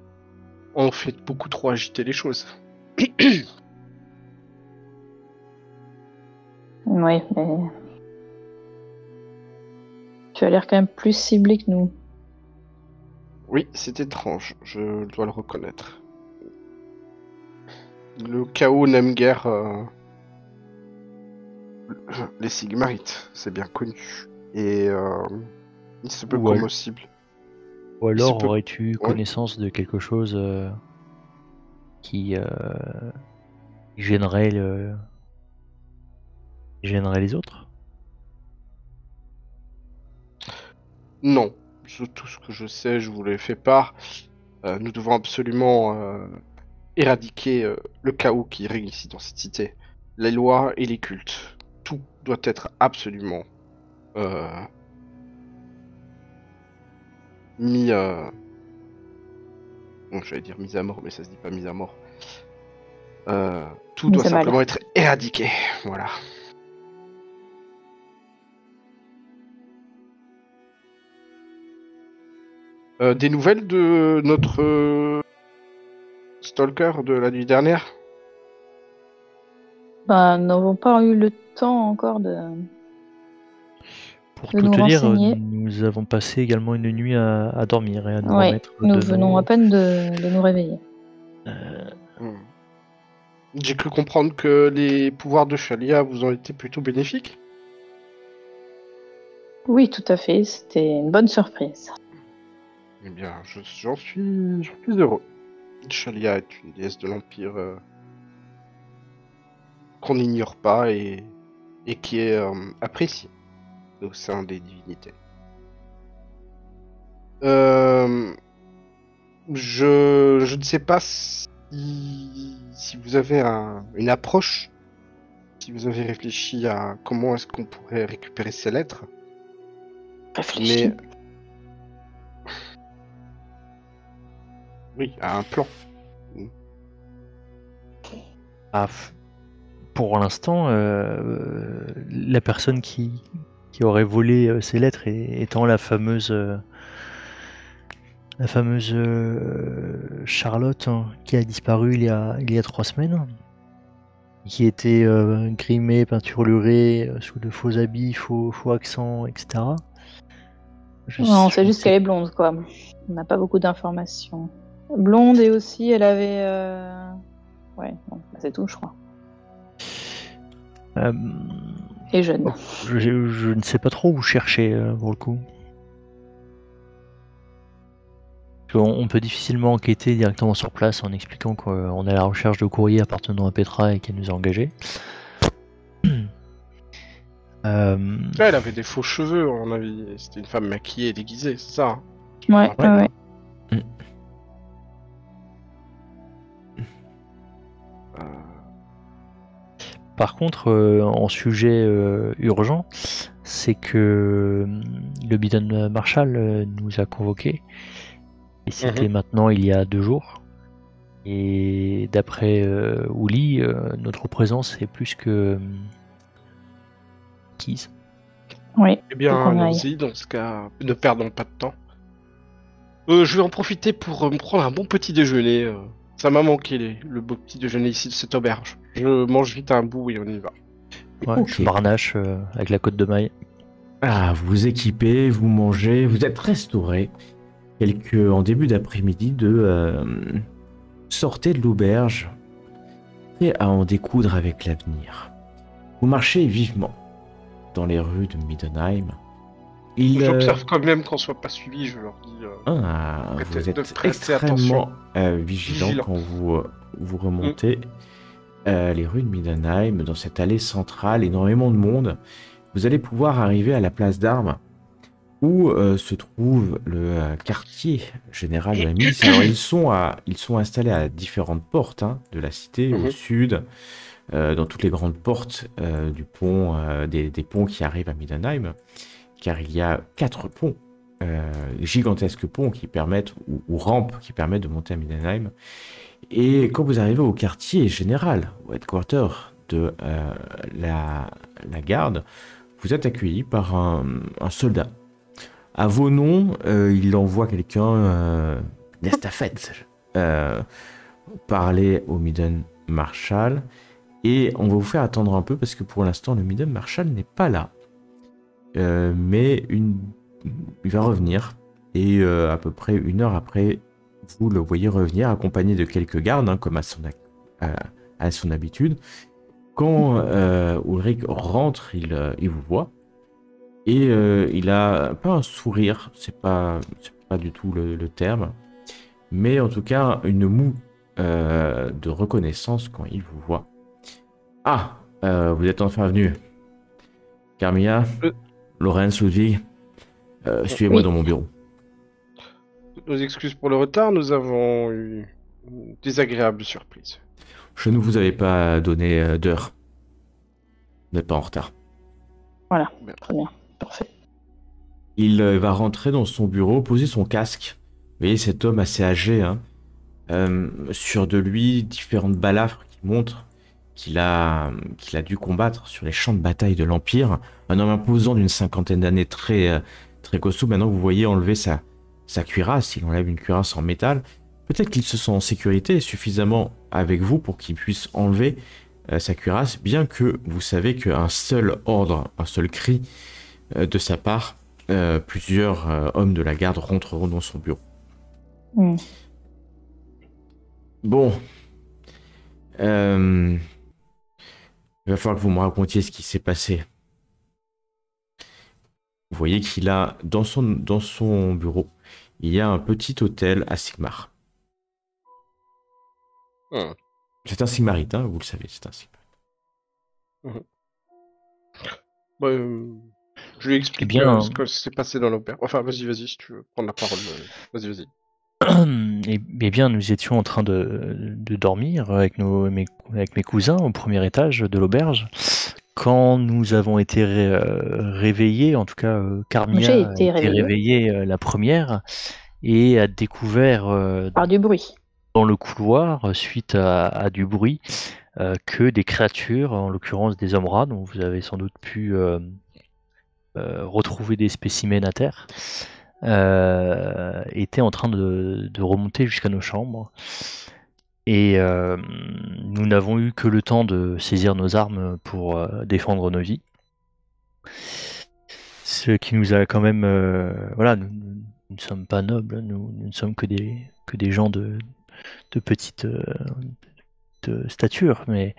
On fait beaucoup trop agiter les choses. Oui, mais... Tu as l'air quand même plus ciblé que nous. Oui, c'est étrange, je dois le reconnaître. Le chaos n'aime guère les Sigmarites, c'est bien connu. Et il se peut Ouais. commossible. Ou alors peut- aurais-tu eu connaissance de quelque chose qui gênerait les autres? Non, tout ce que je sais, je vous l'ai fait part. Nous devons absolument éradiquer le chaos qui règne ici dans cette cité. Les lois et les cultes. Tout doit être absolument mis bon, j'allais dire mis à mort, mais ça se dit pas mis à mort. Tout Mis doit à mal. simplement être éradiqué. Voilà. Des nouvelles de notre stalker de la nuit dernière? Ben, nous n'avons pas eu le temps encore de... Pour de tout nous te dire, renseigner. nous avons passé également une nuit à dormir et à nous Ouais, remettre nous de venons nos- à peine de nous réveiller. J'ai cru comprendre que les pouvoirs de Shalia vous ont été plutôt bénéfiques. Oui, tout à fait. C'était une bonne surprise. Eh bien, j'en suis heureux. Shalia est une déesse de l'Empire qu'on n'ignore pas et qui est appréciée au sein des divinités. Je ne sais pas si vous avez une approche, si vous avez réfléchi à comment est-ce qu'on pourrait récupérer ces lettres. Réfléchis. Mais oui, à un plan. Ah, pour l'instant, la personne qui aurait volé ces lettres étant la fameuse Charlotte, hein, qui a disparu il y a 3 semaines, qui était grimée, peinturlurée, sous de faux habits, faux accents, etc. Non, on sait juste qu'elle est blonde, quoi. On n'a pas beaucoup d'informations. Blonde et aussi, elle avait... Ouais, bon, c'est tout, je crois. Et jeune. Je ne sais pas trop où chercher, pour le coup. On peut difficilement enquêter directement sur place en expliquant qu'on est à la recherche de courriers appartenant à Petra et qu'elle nous a engagés. Là, elle avait des faux cheveux, à mon avis. C'était une femme maquillée et déguisée, c'est ça? Ouais. Par contre, en sujet urgent, c'est que le Bidon Marshall nous a convoqués. Et c'était maintenant il y a 2 jours. Et d'après Ouli, notre présence est plus que acquise. Oui. Eh bien, allons-y, dans ce cas, ne perdons pas de temps. Je vais en profiter pour me prendre un bon petit déjeuner. Ça m'a manqué le beau petit déjeuner ici de cette auberge. Je mange vite un bout et on y va. Ouais, Ok. je marnache avec la côte de maille. Ah, vous vous équipez, vous mangez, vous êtes restauré. En début d'après-midi, sortez de l'auberge et à en découdre avec l'avenir. Vous marchez vivement dans les rues de Middenheim. J'observe quand même qu'on soit pas suivi, je leur dis. Vous êtes prêter extrêmement vigilant quand vous remontez les rues de Middenheim, dans cette allée centrale, énormément de monde. Vous allez pouvoir arriver à la place d'armes où se trouve le quartier général de la milice. Alors ils sont installés à différentes portes de la cité, au sud, dans toutes les grandes portes du pont, des ponts qui arrivent à Middenheim, car il y a 4 ponts, gigantesques ponts qui permettent, ou rampes qui permettent de monter à Middenheim. Et quand vous arrivez au quartier général, au headquarter de la garde, vous êtes accueilli par un soldat. À vos noms, il envoie quelqu'un d'estafette parler au Midden Marshal. Et on va vous faire attendre un peu parce que pour l'instant, le Midden Marshal n'est pas là. Mais il va revenir. Et à peu près 1 heure après, vous le voyez revenir accompagné de quelques gardes, comme à son habitude. Quand Ulrich rentre, il vous voit. Et il a pas un sourire, c'est pas du tout le terme, mais en tout cas une moue de reconnaissance quand il vous voit. Ah, vous êtes enfin venu. Carmilla, Lorenz, Ludwig, suivez-moi dans mon bureau. Toutes nos excuses pour le retard, nous avons eu une désagréable surprise. Je ne vous avais pas donné d'heure. Vous n'êtes pas en retard. Voilà, très bien. Parfait. Il va rentrer dans son bureau, poser son casque. Vous voyez cet homme assez âgé, sur de lui différentes balafres qui montrent qu'il a dû combattre sur les champs de bataille de l'Empire. Un homme imposant d'une 50aine d'années, très costaud. Maintenant que vous voyez enlever sa cuirasse, il enlève une cuirasse en métal. Peut-être qu'il se sent en sécurité suffisamment avec vous pour qu'il puisse enlever sa cuirasse, bien que vous savez qu'un seul ordre, un seul cri de sa part, plusieurs hommes de la garde rentreront dans son bureau. Bon. Il va falloir que vous me racontiez ce qui s'est passé. Vous voyez qu'il a, dans son bureau, il y a un petit hôtel à Sigmar. C'est un Sigmarite, hein, vous le savez, c'est un Sigmarite. Bah, je lui explique ce que s'est passé dans l'opéra. Enfin, vas-y, si tu veux prendre la parole. Vas-y. Eh bien, nous étions en train de dormir avec mes cousins au premier étage de l'auberge. Quand nous avons été réveillés, en tout cas Carmia a été réveillée la première et a découvert par du bruit dans le couloir, suite à du bruit, que des créatures, en l'occurrence des hommes rats, dont vous avez sans doute pu retrouver des spécimens à terre, étaient en train de remonter jusqu'à nos chambres. Et nous n'avons eu que le temps de saisir nos armes pour défendre nos vies. Ce qui nous a quand même... voilà, nous ne sommes pas nobles, nous ne sommes que des gens de petite de stature, mais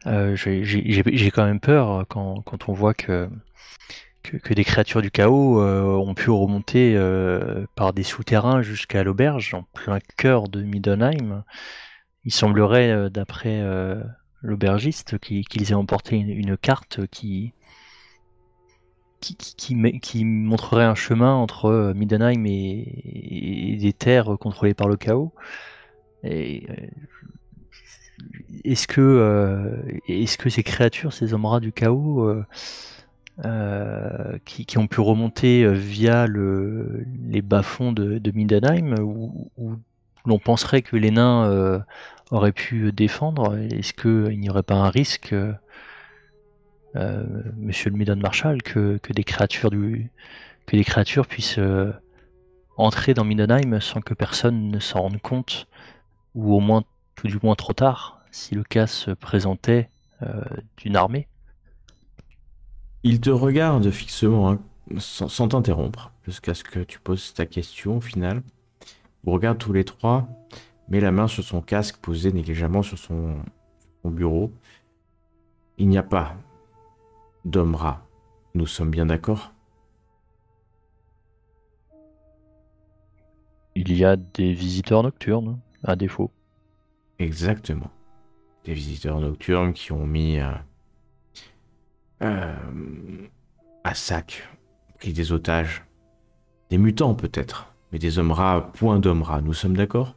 j'ai quand même peur quand on voit que des créatures du chaos ont pu remonter par des souterrains jusqu'à l'auberge, en plein cœur de Middenheim. Il semblerait, d'après l'aubergiste, qu'ils aient emporté une carte qui montrerait un chemin entre Middenheim et des terres contrôlées par le chaos. Et est-ce que ces créatures, ces hommes rats du chaos, qui ont pu remonter via les bas-fonds de Middenheim, où l'on penserait que les nains auraient pu défendre, est-ce qu'il n'y aurait pas un risque, monsieur le Midden Marshal, que des créatures puissent entrer dans Middenheim sans que personne ne s'en rende compte, ou au moins, tout du moins trop tard, si le cas se présentait d'une armée? Il te regarde fixement, hein, sans t'interrompre, jusqu'à ce que tu poses ta question au final. Vous regardez tous les trois, met la main sur son casque posé négligemment sur son bureau. Il n'y a pas d'homme rat. Nous sommes bien d'accord? Il y a des visiteurs nocturnes, à défaut. Exactement. Des visiteurs nocturnes qui ont mis à sac, pris des otages. Des mutants peut-être, mais des hommes rats, point d'hommes rats. Nous sommes d'accord?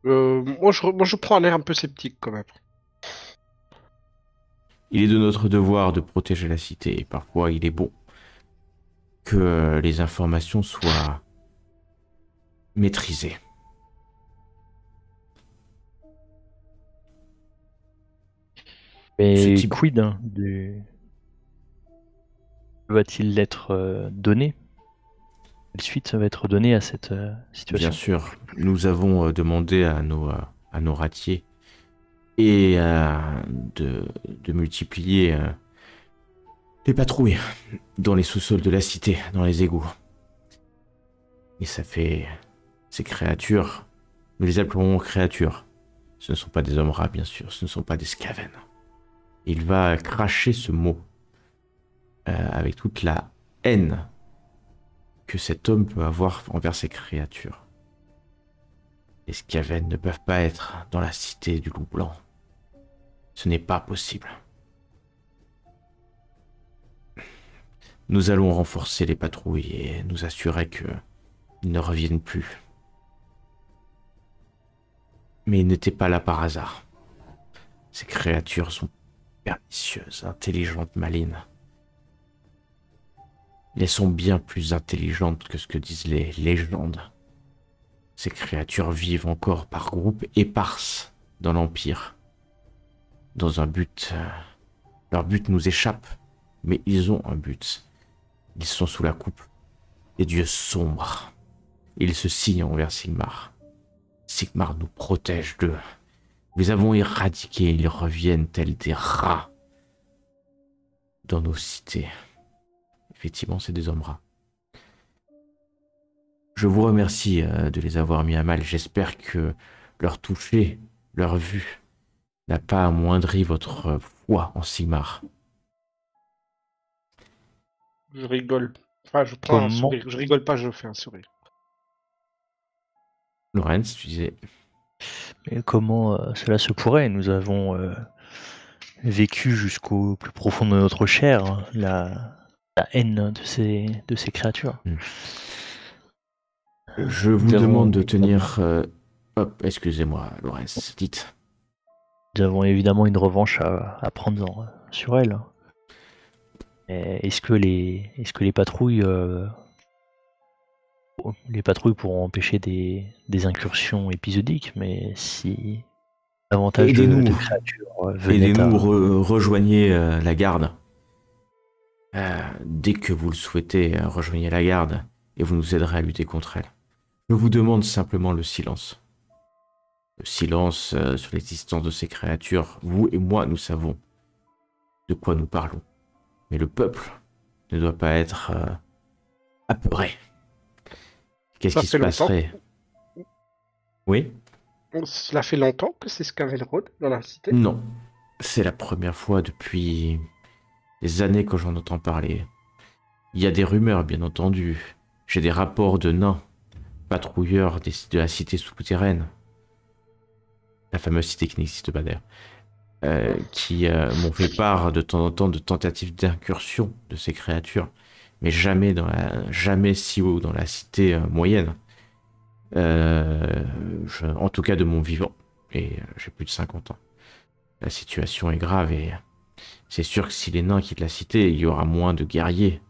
Moi, je prends un air un peu sceptique quand même. Il est de notre devoir de protéger la cité, et parfois il est bon que les informations soient maîtrisées. Mais quid va-t-il être donné? Quelle suite va être donnée à cette situation? Bien sûr, nous avons demandé à nos ratiers et de multiplier les patrouilles dans les sous-sols de la cité, dans les égouts. Et ça fait... Ces créatures, nous les appellerons créatures. Ce ne sont pas des hommes rats, bien sûr, ce ne sont pas des Skaven. Il va cracher ce mot avec toute la haine que cet homme peut avoir envers ces créatures. Les Skaven ne peuvent pas être dans la cité du loup blanc. Ce n'est pas possible. Nous allons renforcer les patrouilles et nous assurer qu'ils ne reviennent plus. Mais ils n'étaient pas là par hasard. Ces créatures sont pernicieuses, intelligentes, malines. Elles sont bien plus intelligentes que ce que disent les légendes. Ces créatures vivent encore par groupes éparses dans l'Empire. Dans un but... leur but nous échappe, mais ils ont un but. Ils sont sous la coupe des dieux sombres. Ils se signent envers Sigmar. Sigmar nous protège d'eux. Nous les avons éradiqués, ils reviennent tels des rats dans nos cités. Effectivement, c'est des hommes rats. Je vous remercie de les avoir mis à mal. J'espère que leur toucher, leur vue, n'a pas amoindri votre foi en Sigmar. Je rigole. Enfin, je prends un sourire. Je rigole pas, je fais un sourire. Lorenz, tu disais. Mais comment cela se pourrait? Nous avons vécu jusqu'au plus profond de notre chair la haine de ces créatures. Je vous demande de tenir... Hop, excusez-moi, Lorenz, dites. Nous avons évidemment une revanche à prendre sur elle. Est-ce que les patrouilles pourront empêcher des incursions épisodiques, mais si davantage de créatures venaient aidez-nous, rejoignez la garde. Dès que vous le souhaitez, rejoignez la garde et vous nous aiderez à lutter contre elle. Je vous demande simplement le silence. Le silence sur l'existence de ces créatures. Vous et moi, nous savons de quoi nous parlons. Mais le peuple ne doit pas être apeuré. Qu'est-ce qui se passerait? Oui? Cela fait longtemps que c'est Scavenroad dans la cité? Non. C'est la première fois depuis des années que j'en entends parler. Il y a des rumeurs, bien entendu. J'ai des rapports de nains, patrouilleurs de la cité souterraine. La fameuse cité qui n'existe pas d'ailleurs. Qui m'ont fait part de temps en temps de tentatives d'incursion de ces créatures, mais jamais si haut dans la cité moyenne. En tout cas de mon vivant, et j'ai plus de 50 ans. La situation est grave et c'est sûr que si les nains quittent la cité, il y aura moins de guerriers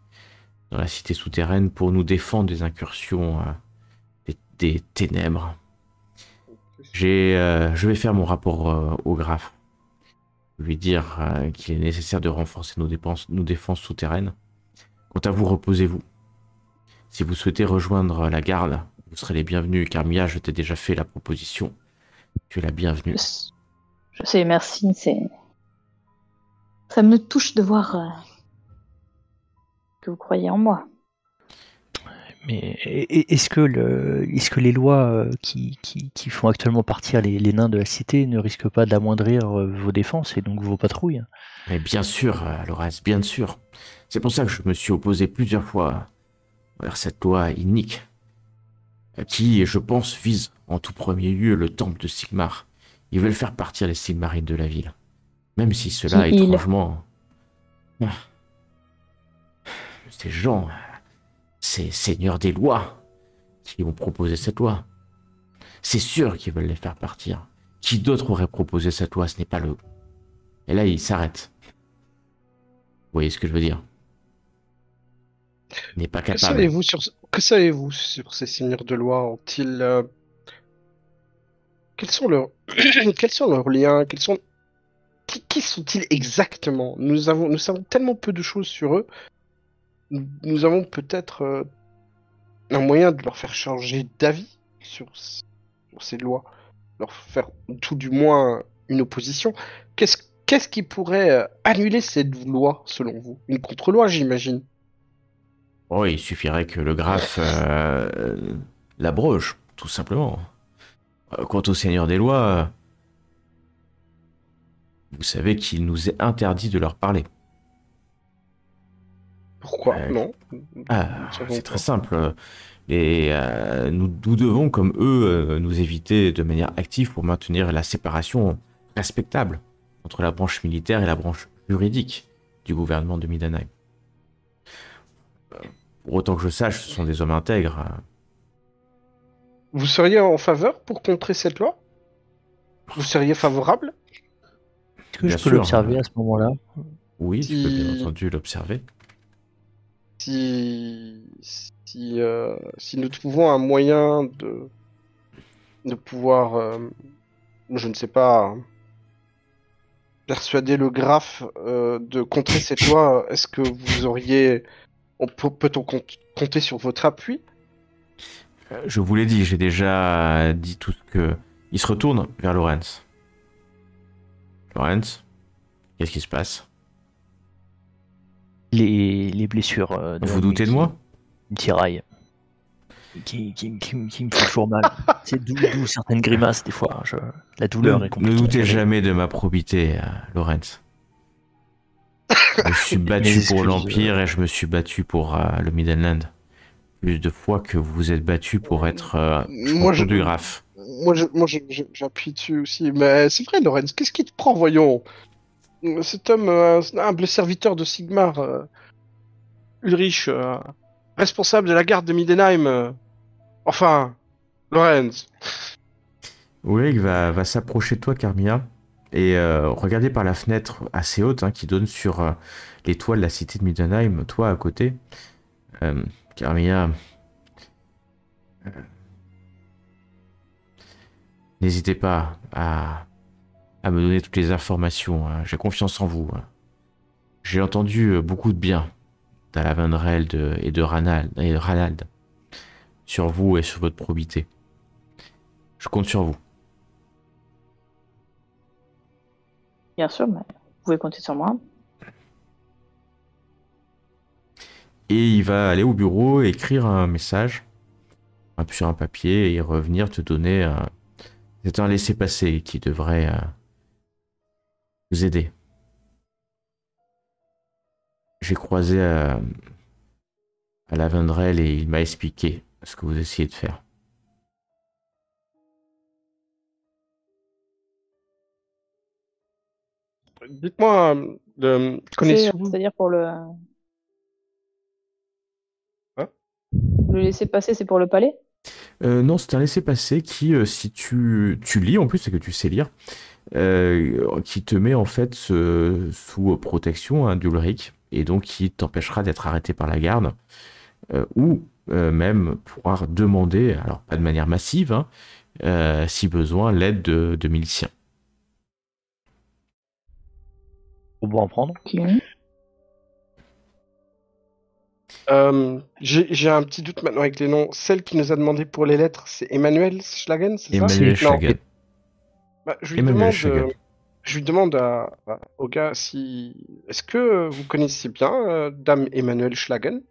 dans la cité souterraine pour nous défendre des incursions des ténèbres. Je vais faire mon rapport au graphe. Lui dire qu'il est nécessaire de renforcer nos défenses souterraines. Quant à vous, reposez-vous. Si vous souhaitez rejoindre la garde, vous serez les bienvenus, car Mia, je t'ai déjà fait la proposition. Tu es la bienvenue. Je sais, merci. Ça me touche de voir que vous croyez en moi. Mais est-ce que les lois qui font actuellement partir les nains de la cité ne risquent pas d'amoindrir vos défenses et donc vos patrouilles? Mais bien sûr, Lorenz, bien sûr. C'est pour ça que je me suis opposé plusieurs fois vers cette loi inique, qui, je pense, vise en tout premier lieu le temple de Sigmar. Ils veulent faire partir les Sigmarines de la ville. Même si cela, étrangement... Ces gens... Ces seigneurs des lois qui ont proposé cette loi. C'est sûr qu'ils veulent les faire partir. Qui d'autre aurait proposé cette loi? Ce n'est pas le... Et là, il s'arrête. Vous voyez ce que je veux dire? Il n'est pas capable. Que savez-vous sur ces seigneurs de loi? Ont-ils... Quels sont leurs liens? Qui sont-ils exactement? Nous savons tellement peu de choses sur eux. Nous avons peut-être un moyen de leur faire changer d'avis sur ces lois, leur faire tout du moins une opposition. Qu'est-ce qui pourrait annuler cette loi, selon vous? Une contre-loi, j'imagine. Oh, il suffirait que le graphe l'abroge, tout simplement. Quant au Seigneur des lois, vous savez qu'il nous est interdit de leur parler. Pourquoi? Non. C'est très simple. Nous devons, comme eux, nous éviter de manière active pour maintenir la séparation respectable entre la branche militaire et la branche juridique du gouvernement de Midenheim. Pour autant que je sache, ce sont des hommes intègres. Vous seriez en faveur pour contrer cette loi? Vous seriez favorable? Est-ce que je peux l'observer à ce moment-là? Oui, tu peux bien entendu l'observer. Si nous trouvons un moyen de pouvoir, je ne sais pas, persuader le graphe de contrer cette loi, est-ce que vous auriez... Peut-on compter sur votre appui? Je vous l'ai dit, j'ai déjà dit tout ce que... Il se retourne vers Lorenz. Lorenz, qu'est-ce qui se passe? Les blessures. Vous doutez de moi? Une tiraille. Qui me fait toujours mal. C'est d'où certaines grimaces des fois. La douleur est compliquée. Ne doutez jamais de ma probité, Lorenz. Je me suis battu pour l'Empire et je me suis battu pour le Midland. Plus de fois que vous vous êtes battu pour être champion du Graf. Moi, j'appuie dessus aussi. Mais c'est vrai, Lorenz, qu'est-ce qui te prend, voyons? Cet homme, un humble serviteur de Sigmar, Ulrich, responsable de la garde de Middenheim. Enfin, Lorenz. Ulrich va s'approcher de toi, Carmilla, et regarder par la fenêtre assez haute qui donne sur les toits de la cité de Middenheim, toi à côté. Carmilla, n'hésitez pas à me donner toutes les informations. J'ai confiance en vous. J'ai entendu beaucoup de bien d'Alavandreld et de Ranald sur vous et sur votre probité. Je compte sur vous. Bien sûr, mais vous pouvez compter sur moi. Et il va aller au bureau, écrire un message sur un papier et revenir te donner c'est un laissez-passer qui devrait vous aider. J'ai croisé à Lavandrel et il m'a expliqué ce que vous essayez de faire. Dites-moi, connaissez-vous... C'est-à-dire pour le... Hein? Le laisser-passer, c'est pour le palais? Non, c'est un laissez-passer qui, si tu lis en plus, c'est que tu sais lire, qui te met en fait sous protection d'Ulrich et donc qui t'empêchera d'être arrêté par la garde ou même pouvoir demander, alors pas de manière massive, si besoin, l'aide de miliciens. Faut bon en prendre. Okay. J'ai un petit doute maintenant avec les noms. Celle qui nous a demandé pour les lettres, c'est Emmanuel Schlagen, c'est ça? Emmanuel Schlagen. Bah, je lui demande au gars si... Est-ce que vous connaissez bien Dame Emmanuel Schlagen?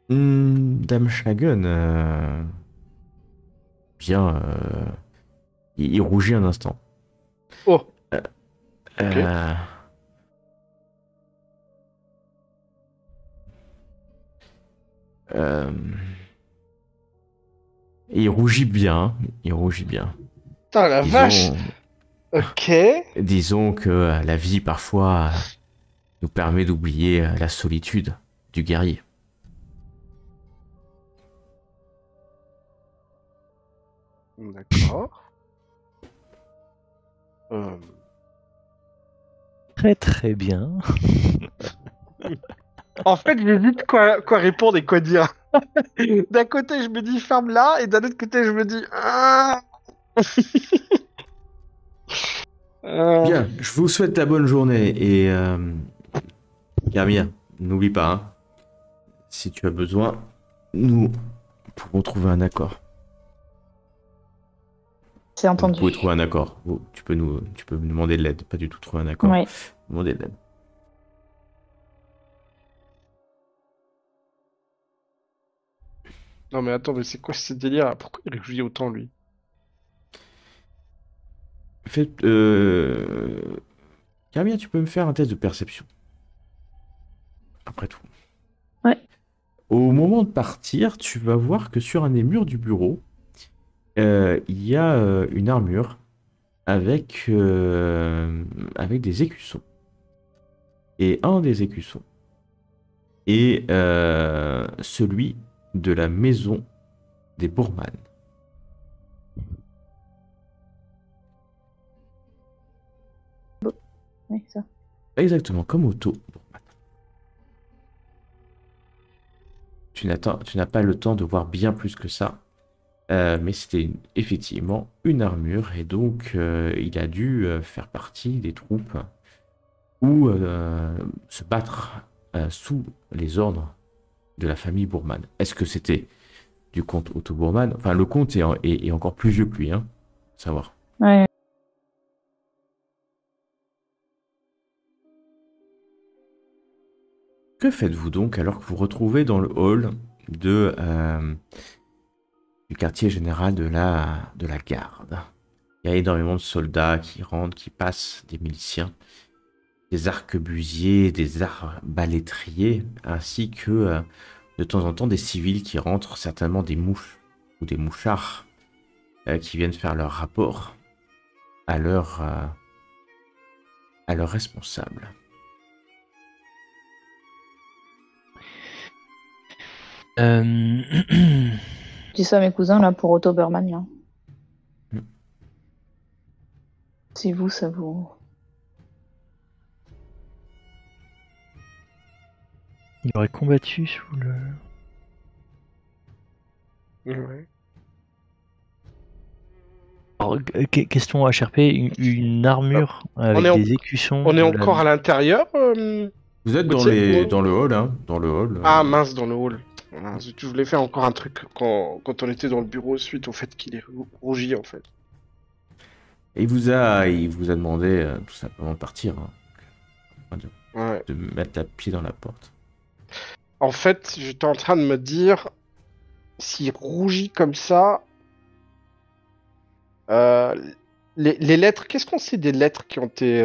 Dame Schlagen, bien... il rougit un instant. Oh. Okay. Il rougit bien, Putain, la vache. Ok. Disons que la vie, parfois, nous permet d'oublier la solitude du guerrier. D'accord. Très très bien. En fait, j'hésite quoi répondre et quoi dire. D'un côté, je me dis ferme là, et d'un autre côté, je me dis... Bien, je vous souhaite la bonne journée et Carmilla, n'oublie pas, si tu as besoin, nous pouvons trouver un accord. C'est entendu. Vous pouvez trouver un accord. Tu peux me demander de l'aide, pas du tout trouver un accord. Oui. Demander de l'aide. Non mais attends, mais c'est quoi ce délire? Pourquoi il réfléchit autant, lui? Carmilla, tu peux me faire un test de perception. Après tout. Ouais. Au moment de partir, tu vas voir que sur un des murs du bureau, il y a une armure avec des écussons. Et un des écussons est celui de la maison des Bourman. Oui, ça. Exactement, comme Otto Bourman. Tu n'as pas le temps de voir bien plus que ça. Mais c'était effectivement une armure et donc il a dû faire partie des troupes ou se battre sous les ordres de la famille Bourman. Est-ce que c'était du comte Otto Bourman? Enfin, le comte est encore plus vieux que lui, savoir. Ouais. Que faites-vous donc alors que vous vous retrouvez dans le hall du quartier général de la garde? Il y a énormément de soldats qui rentrent, qui passent, des miliciens. des arquebusiers, des arbalétriers, ainsi que de temps en temps des civils qui rentrent, certainement des mouches ou des mouchards qui viennent faire leur rapport à leur responsable. Je dis ça à mes cousins là pour Otto Berman là. Si vous, ça vous... Il aurait combattu sous le... Ouais. Alors, question HRP, une armure avec des écussons. On est encore à l'intérieur Vous êtes dans le hall, hein, dans le hall. Ah mince, dans le hall. Je voulais faire encore un truc quand on était dans le bureau suite au fait qu'il est rougi en fait. Et il vous a demandé tout simplement de partir, hein. De mettre la pied dans la porte. En fait, j'étais en train de me dire, s'il rougit comme ça, les lettres, qu'est-ce qu'on sait des lettres qui ont été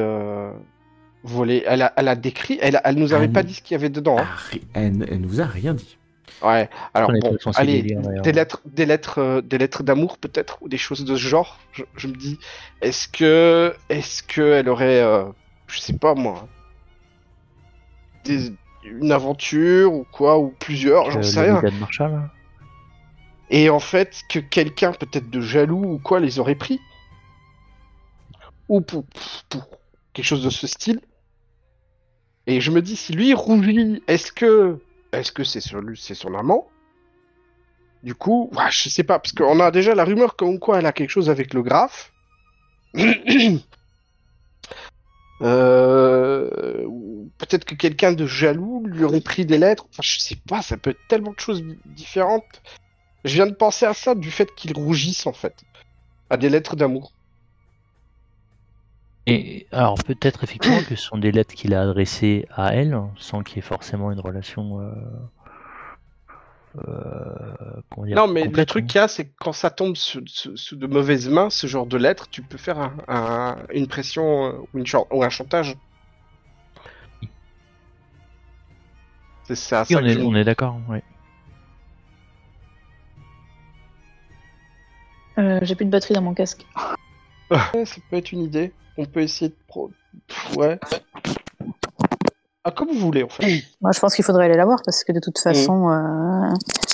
volées? Elle a décrit, elle nous avait pas dit ce qu'il y avait dedans. Hein. Elle ne vous a rien dit. Ouais, alors bon, allez, lire, des lettres d'amour peut-être, ou des choses de ce genre. Je me dis, est-ce que elle aurait, je sais pas moi, une aventure ou quoi, ou plusieurs, j'en sais rien. Marshall. Et en fait, que quelqu'un peut-être de jaloux ou quoi les aurait pris, ou pour quelque chose de ce style. Et je me dis, si lui rougit, est-ce que c'est son amant? Du coup, ouais, je sais pas, parce qu'on a déjà la rumeur comme quoi elle a quelque chose avec le graphe. Peut-être que quelqu'un de jaloux lui aurait pris des lettres. Enfin, je sais pas, ça peut être tellement de choses différentes. Je viens de penser à ça du fait qu'il rougisse en fait, à des lettres d'amour. Et alors peut-être effectivement que ce sont des lettres qu'il a adressées à elle, sans qu'il y ait forcément une relation. Comment dire, non, mais complète, le truc qu'il y a, c'est que quand ça tombe sous de mauvaises mains, ce genre de lettres, tu peux faire une pression ou un chantage. C'est ça. Oui, on est d'accord, oui. J'ai plus de batterie dans mon casque. Ouais, ça peut être une idée. On peut essayer de ouais. Ah, comme vous voulez, en fait. Moi, je pense qu'il faudrait aller la voir parce que de toute façon,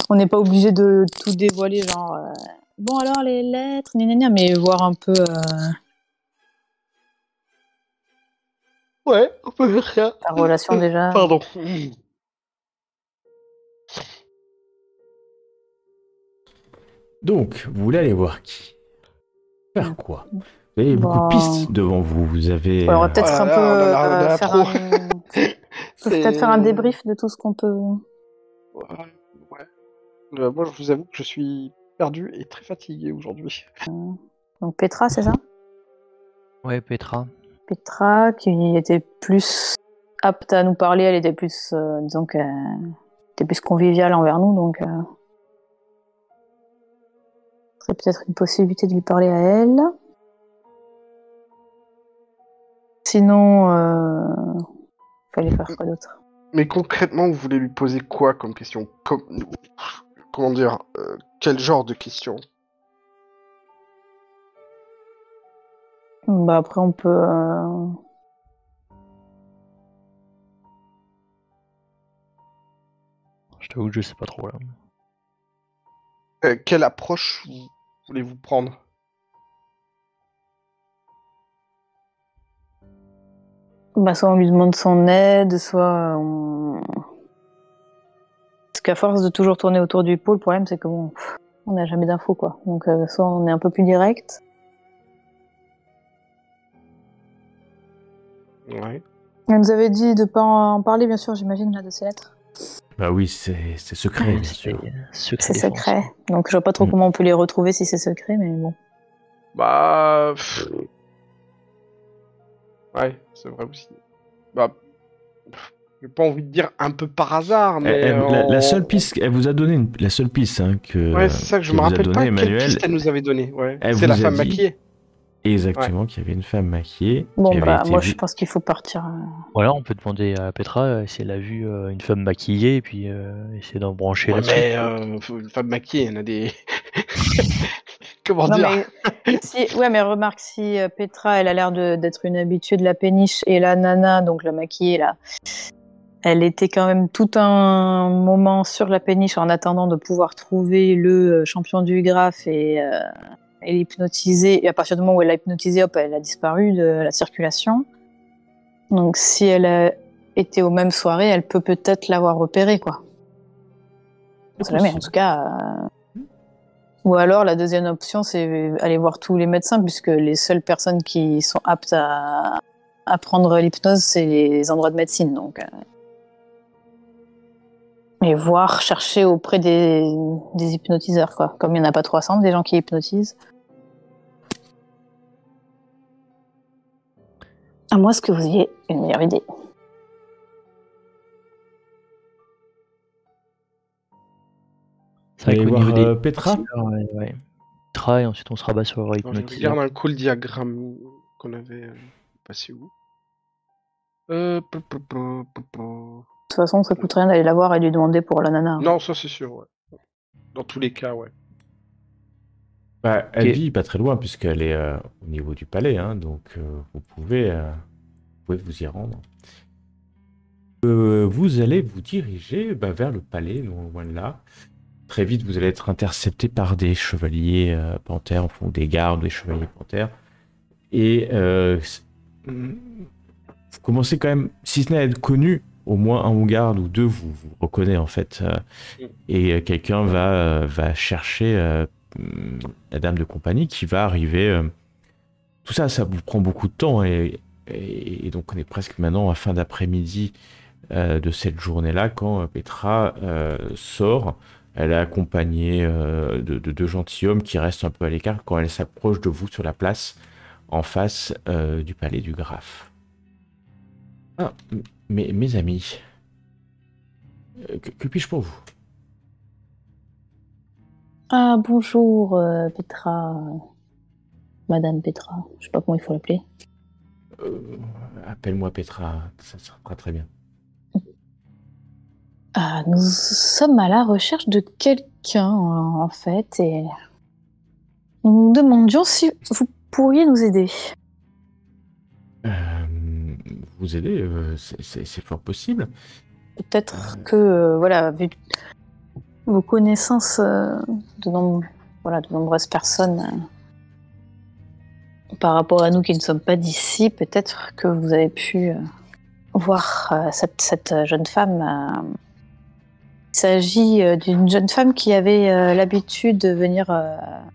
on n'est pas obligé de tout dévoiler. Genre, bon, alors les lettres, mais voir un peu. Ouais, on peut faire ça. Ta relation déjà. Pardon. Donc, vous voulez aller voir qui? Faire quoi? Vous avez beaucoup de pistes devant vous. Vous avez. Ouais, on va peut-être peut-être faire un débrief de tout ce qu'on peut. Ouais. Moi, je vous avoue que je suis perdu et très fatigué aujourd'hui. Donc Petra, c'est ça? Ouais, Petra. Petra, qui était plus apte à nous parler, elle était plus, disons qu'elle était plus conviviale envers nous, donc c'est peut-être une possibilité de lui parler à elle. Sinon, fallait faire quoi d'autre? Mais concrètement, vous voulez lui poser quoi comme question? Comment dire? Quel genre de question? Bah après, on peut... Je t'avoue que je sais pas trop là. Quelle approche voulez-vous prendre? Bah soit on lui demande son aide, soit on... Parce qu'à force de toujours tourner autour du pot, le problème c'est que bon, on n'a jamais d'infos quoi. Donc soit on est un peu plus direct. Ouais. Elle nous avait dit de pas en parler bien sûr, j'imagine, là, de ces lettres. Bah oui, c'est secret, bien sûr. C'est secret. Donc je vois pas trop comment on peut les retrouver si c'est secret, mais bon. Bah... Ouais, c'est vrai aussi. Bah... J'ai pas envie de dire un peu par hasard, mais... La seule piste, elle vous a donné la seule piste hein, que... Ouais, c'est ça que je me rappelle pas quelle piste elle nous avait donné. Ouais. C'est la femme maquillée. exactement, qu'il y avait une femme maquillée Bon, qui avait bah, été moi, vue. je pense qu'il faut partir. Voilà, on peut demander à Petra si elle a vu une femme maquillée et puis essayer d'en brancher Ouais, là-dessus. mais une femme maquillée, il y en a des. Comment Non, dire? mais ouais, mais remarque, si Petra, elle a l'air d'être une habituée de la péniche et la nana, donc la maquillée là, elle était quand même tout un moment sur la péniche en attendant de pouvoir trouver le champion du graphe et l'hypnotiser. Et à partir du moment où elle l'a hypnotisé, hop, elle a disparu de la circulation. Donc si elle a été aux mêmes soirées, elle peut peut-être l'avoir repéré, quoi. On sait jamais, en tout cas. Ou alors la deuxième option, c'est aller voir tous les médecins, puisque les seules personnes qui sont aptes à prendre l'hypnose, c'est les endroits de médecine. Donc, et voir, chercher auprès des hypnotiseurs, quoi. Comme il n'y en a pas 300, des gens qui hypnotisent. À moins que vous ayez une meilleure idée. C'est vrai Allez qu'au voir niveau des Petra. ouais. Petra, et ensuite on se rabat sur Attends, je hypnotiseur. regarde un coup le diagramme qu'on avait passé où. De toute façon, ça coûte rien d'aller la voir et lui demander pour la nana. Non, ça c'est sûr, ouais. Dans tous les cas, ouais. Bah, elle Ok. vit pas très loin puisqu'elle est au niveau du palais, hein, donc vous pouvez vous y rendre. Vous allez vous diriger vers le palais, non loin de là. Très vite, vous allez être intercepté par des chevaliers panthères, enfin des gardes, des chevaliers panthères. Et vous commencez quand même, si ce n'est à être connu, au moins un ou garde ou deux vous reconnaît en fait. Et quelqu'un va chercher la dame de compagnie qui va arriver. Tout ça, ça vous prend beaucoup de temps et donc on est presque maintenant à fin d'après-midi de cette journée-là quand Petra sort. Elle est accompagnée de deux gentilshommes qui restent un peu à l'écart quand elle s'approche de vous sur la place en face du palais du graphe. Ah, mes amis, que puis-je pour vous? Ah, bonjour, Petra. Madame Petra. Je sais pas comment il faut l'appeler. Appelle-moi Petra, ça sera très bien. Ah, nous sommes à la recherche de quelqu'un, en fait, et nous nous demandions si vous pourriez nous aider. Vous aider, c'est fort possible. Peut-être que, voilà, vu vos connaissances de nombreuses personnes par rapport à nous qui ne sommes pas d'ici, peut-être que vous avez pu voir cette jeune femme. Il s'agit d'une jeune femme qui avait l'habitude de venir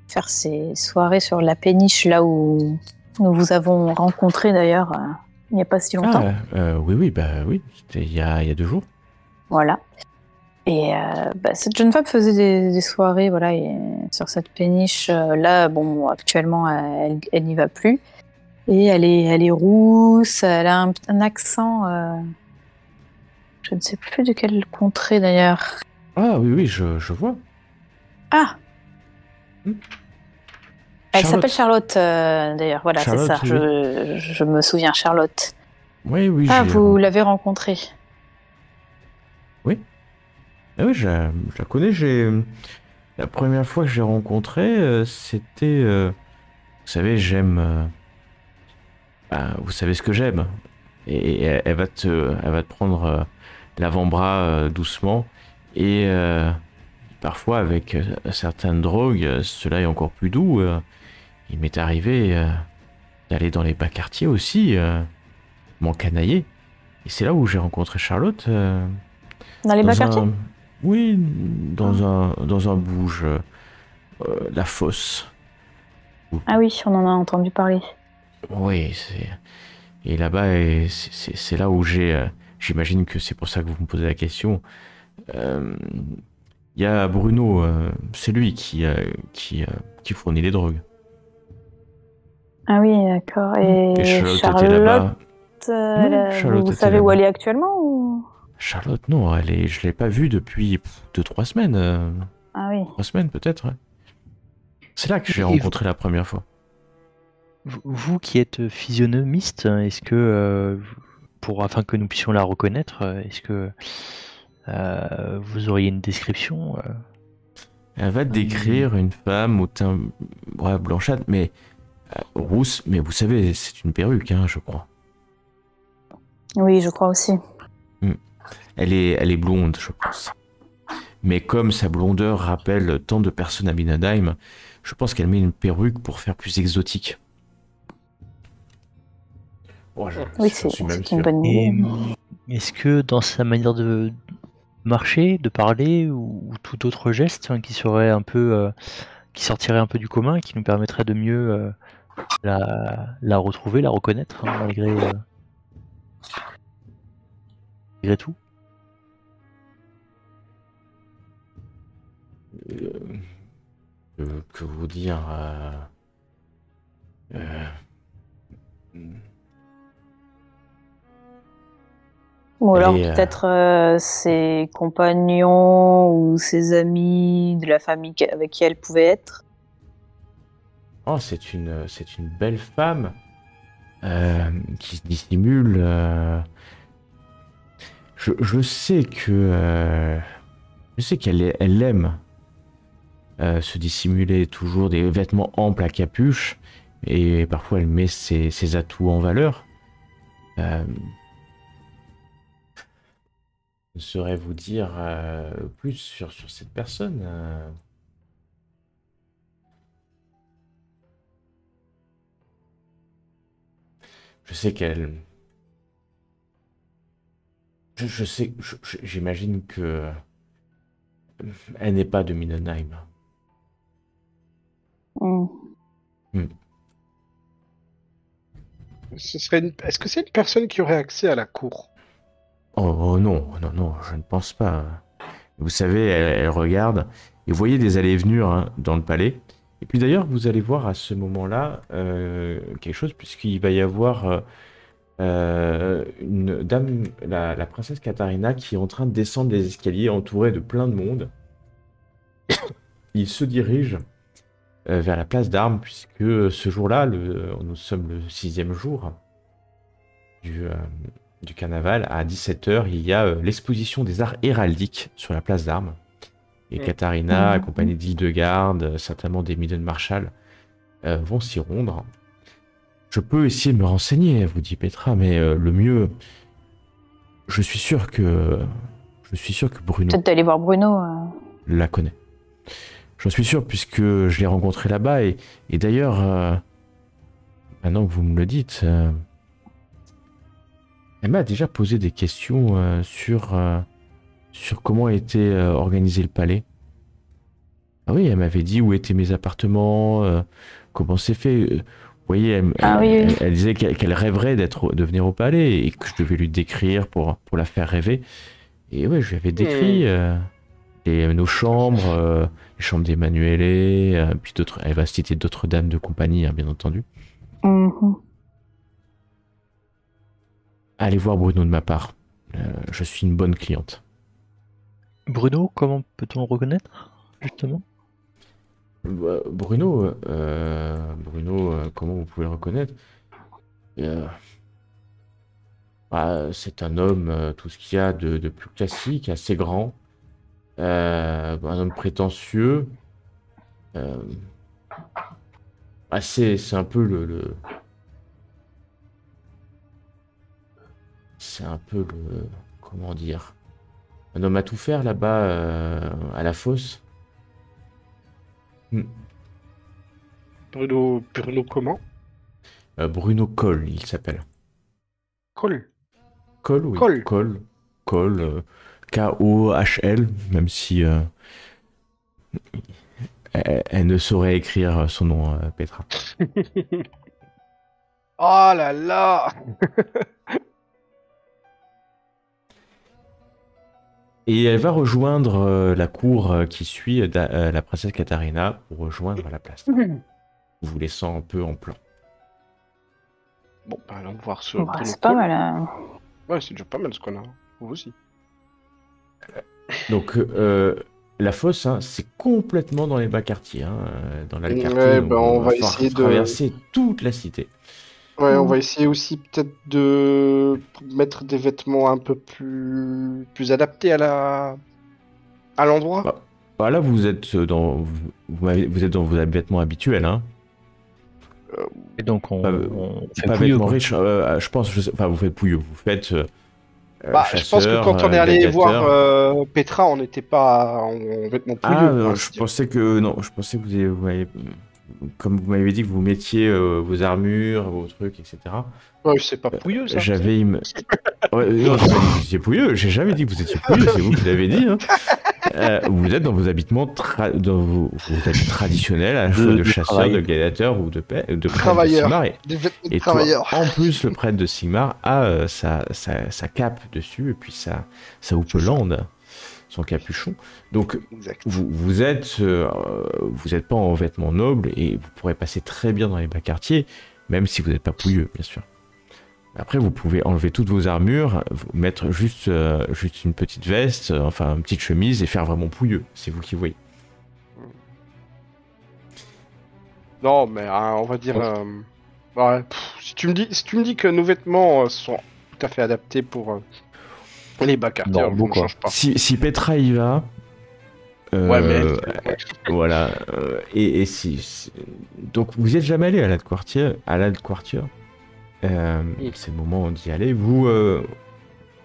faire ses soirées sur la péniche, là où nous vous avons rencontré d'ailleurs il n'y a pas si longtemps. Oui, c'était il y a 2 jours. Voilà. Et cette jeune femme faisait des soirées, voilà, sur cette péniche. Là, bon, actuellement, elle n'y va plus. Et elle est rousse, elle a un accent. Je ne sais plus de quelle contrée d'ailleurs. Ah oui, je vois. Ah. Elle Elle s'appelle Charlotte d'ailleurs. Voilà, c'est Charlotte, ça. oui. Je me souviens, Charlotte. Oui. Ah, vous l'avez rencontrée. Oui. Ah oui, je la connais. La première fois que j'ai rencontré, c'était. Vous savez, j'aime. Vous savez ce que j'aime. Et elle va te prendre l'avant-bras doucement. Et parfois, avec certaines drogues, cela est encore plus doux. Il m'est arrivé d'aller dans les bas quartiers aussi, m'encanailler. Et c'est là où j'ai rencontré Charlotte. Dans les bas quartiers ? Oui, dans un bouge, la fosse. Ah oui, on en a entendu parler. Oui, et là-bas, c'est là où j'imagine que c'est pour ça que vous me posez la question. Il y a Bruno, c'est lui qui fournit les drogues. Ah oui, d'accord. Et Charlotte était là-bas. Vous savez où elle est actuellement ou... Charlotte, non, je l'ai pas vue depuis 2-3 semaines. Ah oui. 3 semaines peut-être. Ouais. C'est là que j'ai rencontré la première fois. Vous qui êtes physionomiste, est-ce que, afin que nous puissions la reconnaître, est-ce que vous auriez une description Elle va décrire une femme au teint blanchâtre, mais rousse, mais vous savez, c'est une perruque, hein, je crois. Oui, je crois aussi. Elle est blonde, je pense. Mais comme sa blondeur rappelle tant de personnes à Middenheim, je pense qu'elle met une perruque pour faire plus exotique. Oh, Oui, j'en suis même c'est sûr. une bonne Et idée. est-ce que dans sa manière de marcher, de parler ou tout autre geste qui serait un peu, qui sortirait un peu du commun et qui nous permettrait de mieux la retrouver, la reconnaître, malgré tout? Que vous dire Ou alors elle est, peut-être ses compagnons ou ses amis de la famille avec qui elle pouvait être. Oh, c'est une belle femme qui se dissimule. Je sais que je sais elle aime se dissimuler toujours des vêtements amples à capuche et parfois elle met ses atouts en valeur. Je ne saurais vous dire plus sur cette personne. Je sais qu'elle. Je sais, j'imagine que elle n'est pas de Middenheim. Hmm. Est-ce que c'est une personne qui aurait accès à la cour? Oh non, non, je ne pense pas. Vous savez, elle regarde, et vous voyez des allées et venues hein, dans le palais. Et puis d'ailleurs, vous allez voir à ce moment-là quelque chose, puisqu'il va y avoir une dame, la princesse Katharina, qui est en train de descendre les escaliers entourée de plein de monde. Il se dirige vers la place d'armes, puisque ce jour-là, nous sommes le 6e jour du carnaval. À 17h, il y a l'exposition des arts héraldiques sur la place d'armes. Et Katharina, accompagnée d'Hildegarde, certainement des Midden Marshall, vont s'y rendre. Je peux essayer de me renseigner, vous dit Petra, mais le mieux, je suis sûr que Bruno Peut-être d'aller voir Bruno. la connaît. J'en suis sûr puisque je l'ai rencontré là-bas et d'ailleurs, maintenant que vous me le dites, elle m'a déjà posé des questions sur comment était organisé le palais. Ah oui, elle m'avait dit où étaient mes appartements, comment c'est fait. Vous voyez, elle disait qu'elle rêverait de venir au palais et que je devais lui décrire pour la faire rêver. Et ouais, je lui avais décrit nos chambres, les chambres d'Emmanuelle, puis d'autres. Elle va citer d'autres dames de compagnie, hein, bien entendu. Allez voir Bruno de ma part. Je suis une bonne cliente. Bruno, comment peut-on le reconnaître, justement? Bruno, comment vous pouvez le reconnaître? C'est un homme, tout ce qu'il y a de plus classique, assez grand, un homme prétentieux. C'est un peu comment dire, un homme à tout faire là-bas à la fosse. Bruno comment? Bruno Kohl, il s'appelle. Cole. Kohl, oui. Kohl. Kohl, K-O-H-L, même si elle ne saurait écrire son nom, Petra. Oh là là! Et elle va rejoindre la cour qui suit la princesse Katharina pour rejoindre la place. Vous laissant un peu en plan. Bon, bah allons voir ce Bah, Bruno c'est pas Cole. mal. Hein. Ouais, c'est déjà pas mal ce qu'on a. Vous aussi. Donc, la fosse, hein, c'est complètement dans les bas quartiers, hein, dans l'Alcarté. Ouais, Donc, ben on va va falloir essayer de. traverser toute la cité. Ouais, on Mm. va essayer aussi peut-être de mettre des vêtements un peu plus adaptés à l'endroit. Bah, bah là, vous êtes vous êtes dans vos vêtements habituels, hein. Et donc Pas, on fait pas pouilleux, vêtements quoi. riches. Je pense, enfin, vous faites pouilleux. Vous faites Je pense que chasseur, quand on est allé voir gladiateur. Petra, on n'était pas en vêtements Ah, pouilleux. Hein, je pensais que non, je pensais que comme vous m'avez dit que vous mettiez vos armures, vos trucs, etc. Ouais, c'est pas pouilleux ça. J'avais Ouais, non, j'ai pas dit que vous étiez pouilleux. J'ai jamais dit que vous étiez pouilleux. C'est vous qui l'avez dit. Hein. Vous êtes dans vos habillements dans vos habits traditionnels, à la fois de chasseur, travail. de gladiateur ou de prêtre de Travailleur. Sigmar. Des vêtements de Et toi, travailleurs. en plus, le prêtre de Sigmar a sa cape dessus et puis sa houpelande, son capuchon. Donc, Exact. vous êtes pas en vêtements nobles et vous pourrez passer très bien dans les bas quartiers, même si vous n'êtes pas pouilleux, bien sûr. Après, vous pouvez enlever toutes vos armures, mettre juste une petite veste, enfin une petite chemise et faire vraiment pouilleux. C'est vous qui voyez. Non, mais on va dire. Ouais, si tu me dis que nos vêtements sont tout à fait adaptés pour les bas quartiers, Non, je bon, ne quoi. change pas. Si Petra y va, Ouais, mais voilà. Donc vous y êtes jamais allé à l'Headquartier, c'est le moment d'y aller. Vous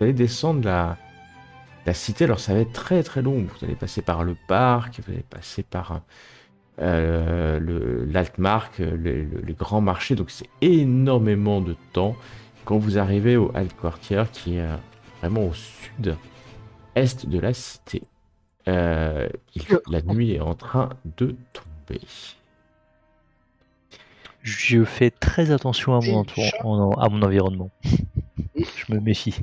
allez descendre la cité. Alors ça va être très très long. Vous allez passer par le parc, vous allez passer par l'Altmark, les grands marchés. Donc c'est énormément de temps. Quand vous arrivez au Headquartier, qui est vraiment au sud-est de la cité, la nuit est en train de tomber. Je fais très attention à à mon environnement. Je me méfie.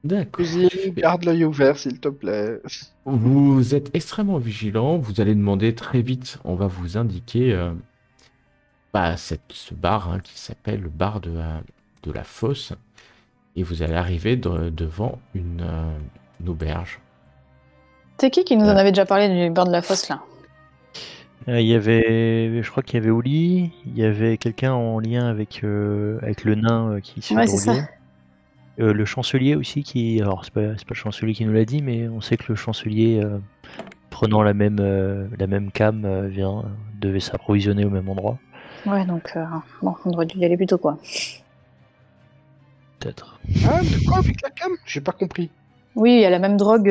D'accord. cuisine, garde l'œil ouvert, s'il te plaît. Vous êtes extrêmement vigilant. Vous allez demander très vite. On va vous indiquer ce bar, hein, qui s'appelle le bar de la Fosse. Et vous allez arriver devant une auberge. C'est qui nous en avait déjà parlé du bar de la fosse là? Je crois qu'il y avait Oli, il y avait quelqu'un en lien avec le nain qui se fait Ouais, c'est droguer. ça. Le chancelier aussi alors c'est pas le chancelier qui nous l'a dit, mais on sait que le chancelier, prenant la même cam, devait s'approvisionner au même endroit, Ouais, donc bon, on aurait dû y aller plus tôt quoi. peut-être. Ah, de quoi avec la cam? J'ai pas compris. Oui, il y a la même drogue.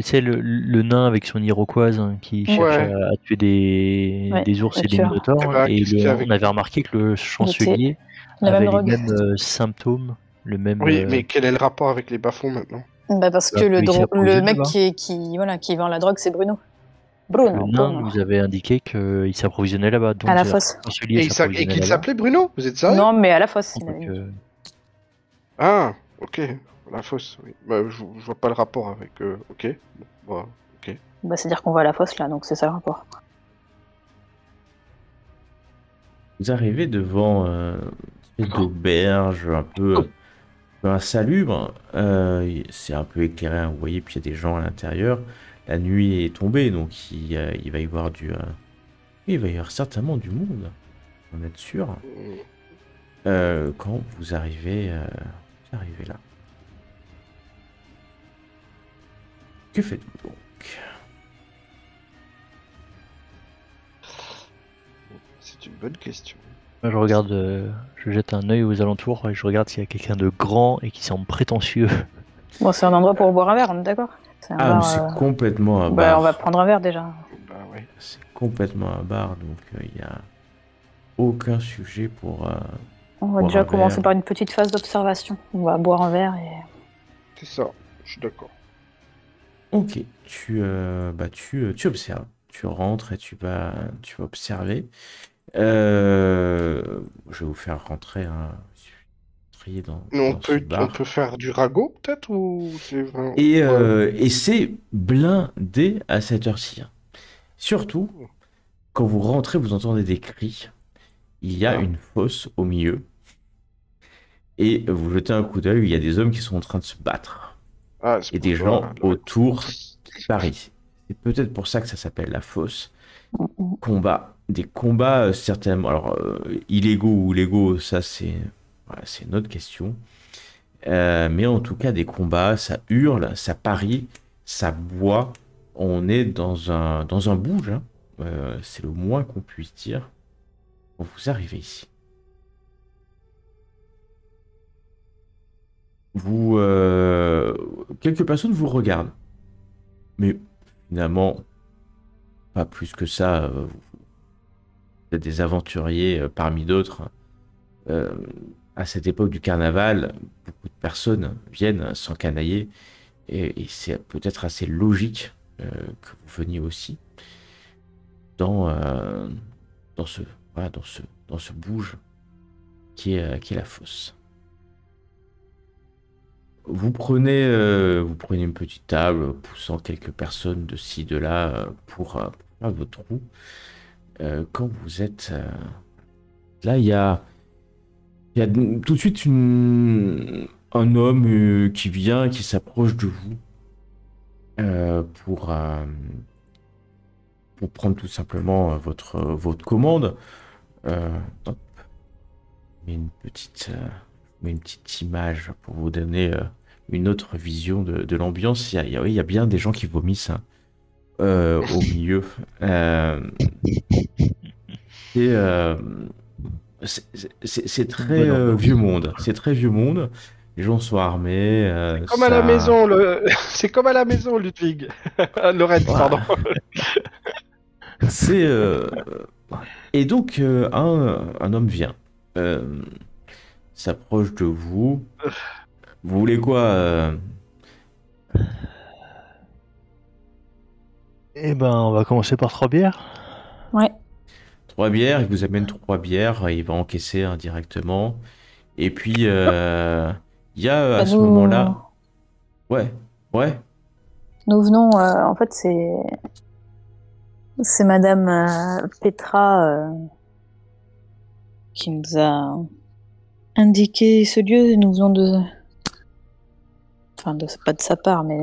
C'est le nain avec son iroquoise, hein, qui cherche Ouais. à tuer des ours le et des tueur. minotaures, Eh ben, et qu'est-ce qu'il y a avec- on avait remarqué que le chancelier La avait même les drogue. mêmes symptômes, le même. Oui, mais quel est le rapport avec les bas-fonds maintenant? Bah parce Bah, que il s'est le approvisionné mec là-bas. qui vend la drogue, c'est Bruno. Le Bruno. nain nous avait indiqué qu'il s'approvisionnait là-bas. Donc À la fosse. le chancelier Et s'approvisionnait qu'il là-bas. s'appelait Bruno? Vous êtes sérieux? Non, mais à la fosse. il Donc, avait dit. Ah, ok. La fosse, oui. Bah, je vois pas le rapport avec. Ok. Bon, ok. Bah, c'est dire qu'on va à la fosse là, donc c'est ça le rapport. Vous arrivez devant une espèce d'auberge un peu insalubre. C'est un peu éclairé, hein, vous voyez, puis il y a des gens à l'intérieur. La nuit est tombée, donc il va y avoir il va y avoir certainement du monde, on est sûr. Quand vous arrivez là. Que faites-vous donc? C'est une bonne question. moi, je regarde, je jette un œil aux alentours et je regarde s'il y a quelqu'un de grand et qui semble prétentieux. Bon, c'est un endroit pour boire un verre, on est d'accord? C'est un Ah, mais bar, c'est complètement un bah, bar. on va prendre un verre déjà. Bah, ouais. C'est complètement un bar, donc il n'y a aucun sujet pour. On va Boire déjà un commencer verre. par une petite phase d'observation. On va boire un verre et. C'est ça, je suis d'accord. Ok, tu observes. Tu rentres et tu vas observer. Je vais vous faire rentrer dans ce bar. On peut faire du ragot, peut-être, ou c'est vraiment... Et c'est blindé à cette heure-ci, hein. Surtout, quand vous rentrez, vous entendez des cris. Il y a une fosse au milieu. Et vous jetez un coup d'œil, il y a des hommes qui sont en train de se battre. Ah, c'est Et des pour gens toi, là. autour qui parie. C'est peut-être pour ça que ça s'appelle la fosse. Mhm. Des combats certainement. Alors, illégaux ou légaux, ça c'est une autre question. Mais en tout cas, des combats, ça hurle, ça parie, ça boit. On est dans un bouge, hein. C'est le moins qu'on puisse dire quand vous arrivez ici. Quelques personnes vous regardent, mais finalement, pas plus que ça. Vous êtes des aventuriers parmi d'autres. Euh, à cette époque du carnaval, beaucoup de personnes viennent s'encanailler et c'est peut-être assez logique que vous veniez aussi dans, dans ce, voilà, dans ce bouge qui est la fosse. Vous prenez une petite table, poussant quelques personnes de ci, de là pour faire votre trou. Quand vous êtes là, il y a tout de suite un homme qui vient, qui s'approche de vous euh, pour, euh, pour prendre tout simplement votre commande. Hop, je mets je mets une petite image pour vous donner une autre vision de l'ambiance. Oui, il y a bien des gens qui vomissent hein, au milieu. Et, c'est très Bonne ambiance. vieux monde. C'est très vieux monde. Les gens sont armés. Comme à la maison, c'est comme à la maison, Ludwig. Lorenz, Ouais. pardon. C'est et donc un homme vient, s'approche de vous. Vous voulez quoi Eh ben, on va commencer par 3 bières. Ouais. 3 bières. Il vous amène 3 bières. Il va encaisser indirectement. Et puis il y a à Bah, ce moment-là, ouais, ouais. nous venons, en fait, c'est Madame Petra qui nous a indiqué ce lieu. Nous venons pas de sa part, mais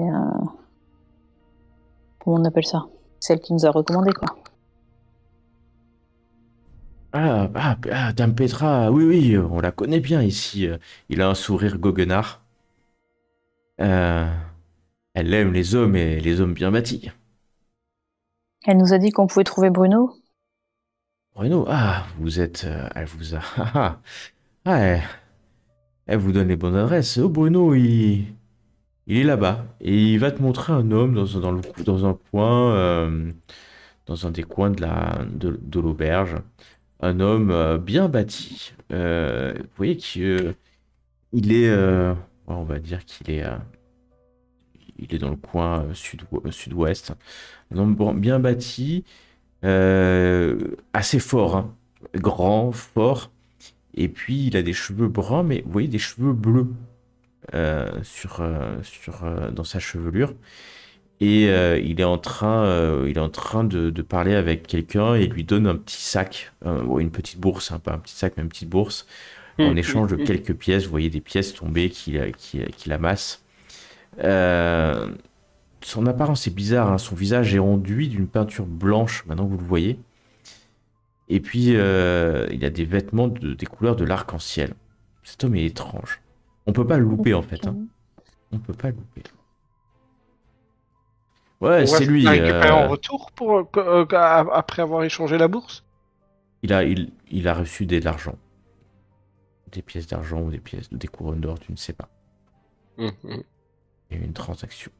comment on appelle ça? Celle qui nous a recommandé, quoi. Dame Petra, oui, oui, on la connaît bien ici. Il a un sourire goguenard. Euh, Elle aime les hommes et les hommes bien bâtis. Elle nous a dit qu'on pouvait trouver Bruno. Bruno, vous êtes. Elle vous a. Elle, elle vous donne les bonnes adresses. Oh, Bruno, il est là-bas. Et il va te montrer un homme dans un coin, dans un des coins de l'auberge. Un homme bien bâti. Vous voyez qu'il est. On va dire il est dans le coin sud-ouest. Un homme bien bâti, assez fort, hein. Grand, fort. Et puis il a des cheveux bruns, mais vous voyez des cheveux bleus dans sa chevelure. Et il est en train de parler avec quelqu'un et il lui donne un petit sac, une petite bourse, hein, pas un petit sac, mais une petite bourse, en échange de quelques pièces. Vous voyez des pièces tombées qu'il amasse. Euh, Son apparence est bizarre, hein. Son visage est enduit d'une peinture blanche, maintenant que vous le voyez. Et puis, il a des vêtements des couleurs de l'arc-en-ciel. Cet homme est étrange. On peut pas le louper, en fait, hein. On peut pas le louper. Ouais, c'est lui. On va récupérer en retour après avoir échangé la bourse. Il a reçu de l'argent. Des pièces d'argent ou des couronnes d'or, tu ne sais pas. Il y a eu une transaction.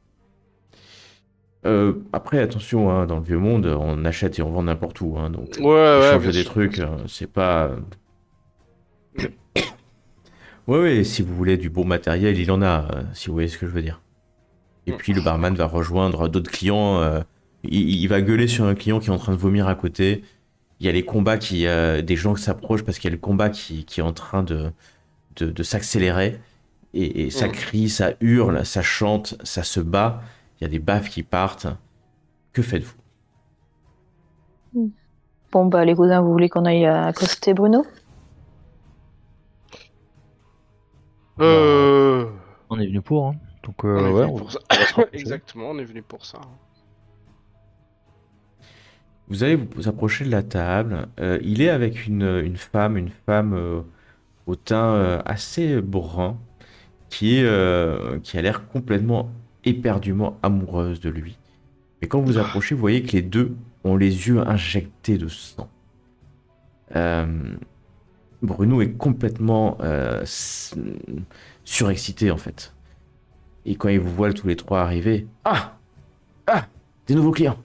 Après, attention, hein, dans le vieux monde, on achète et on vend n'importe où. Hein, donc, échanger bien des sûr. trucs, c'est pas. Ouais, si vous voulez du bon matériel, il en a, si vous voyez ce que je veux dire. Et puis le barman va rejoindre d'autres clients. Il va gueuler sur un client qui est en train de vomir à côté. Il y a les combats des gens qui s'approchent parce qu'il y a le combat qui est en train de s'accélérer. Et ça crie, ça hurle, ça chante, ça se bat. Il y a des baffes qui partent. Que faites-vous? Bon, bah, les cousins, vous voulez qu'on aille accoster Bruno? Euh... On est venu pour, hein. Donc, On est ouais, venu pour ça. on va se rapprocher. Exactement, on est venu pour ça. Vous allez vous approcher de la table. Il est avec une femme au teint assez brun, qui a l'air complètement éperdument amoureuse de lui. Mais quand vous approchez, vous voyez que les deux ont les yeux injectés de sang. Bruno est complètement surexcité en fait. Et quand il vous voit tous les trois arriver, ah, ah, des nouveaux clients,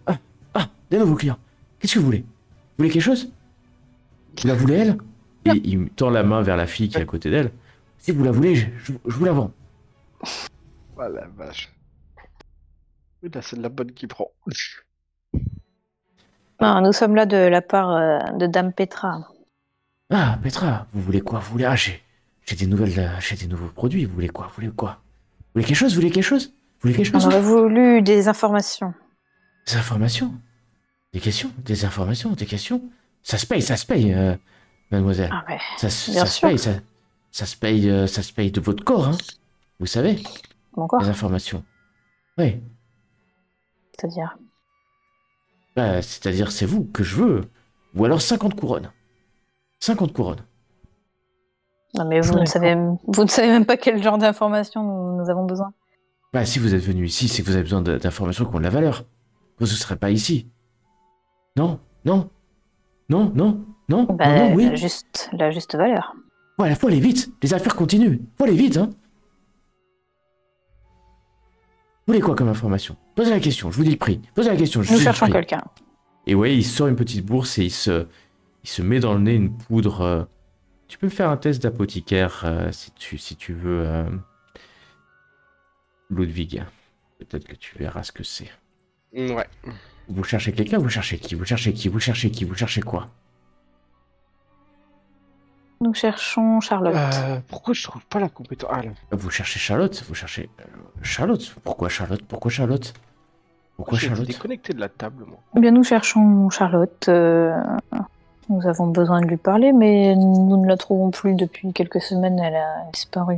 des nouveaux clients. Qu'est-ce que vous voulez? Vous voulez quelque chose? Vous la voulez elle? Et il tend la main vers la fille qui est à côté d'elle. Si vous la voulez, je vous la vends. Oh la vache. Oui, là, c'est de la bonne qui prend. Non, nous sommes là de la part de Dame Petra. Ah, Petra, vous voulez quoi? Vous voulez... Ah, j'ai des nouvelles, j'ai des nouveaux produits. Vous voulez quoi? Vous voulez quoi? Vous voulez quelque chose? Vous voulez quelque chose? Vous voulez quelque On chose? aurait voulu des informations. Des informations? Des questions? Des informations? Des questions? Ça se paye, mademoiselle. Ah ouais, Ça bien se sûr. paye, ça se paye de votre corps, hein. Vous savez, Bon quoi? les informations. Oui, C'est-à-dire. bah, c'est-à-dire c'est vous que je veux. Ou alors 50 couronnes. 50 couronnes. Non mais vous ne savez même pas quel genre d'informations nous avons besoin. Bah, si vous êtes venu ici, c'est que vous avez besoin d'informations qui ont de la valeur. Vous ne serez pas ici. Non, non, non, non, non, Bah, non, non, oui. la juste valeur. Voilà, faut aller vite. Les affaires continuent. Faut aller vite, hein. Vous voulez quoi comme information? Posez la question, je vous dis le prix. Posez la question, je vous Nous dis le cherchons prix. quelqu'un. Et ouais, il sort une petite bourse et il se met dans le nez une poudre. Tu peux me faire un test d'apothicaire si tu veux, Ludwig. Peut-être que tu verras ce que c'est. Ouais. Vous cherchez quelqu'un? Vous cherchez qui? Vous cherchez qui? Vous cherchez qui? Vous cherchez quoi? Nous cherchons Charlotte. Pourquoi je trouve pas la compétence? Ah là. Vous cherchez Charlotte? Vous cherchez Charlotte? Pourquoi Charlotte? Pourquoi Charlotte? Pourquoi J'ai été Charlotte? déconnecté de la table, moi. Eh bien, nous cherchons Charlotte. Nous avons besoin de lui parler, mais nous ne la trouvons plus depuis quelques semaines. Elle a disparu.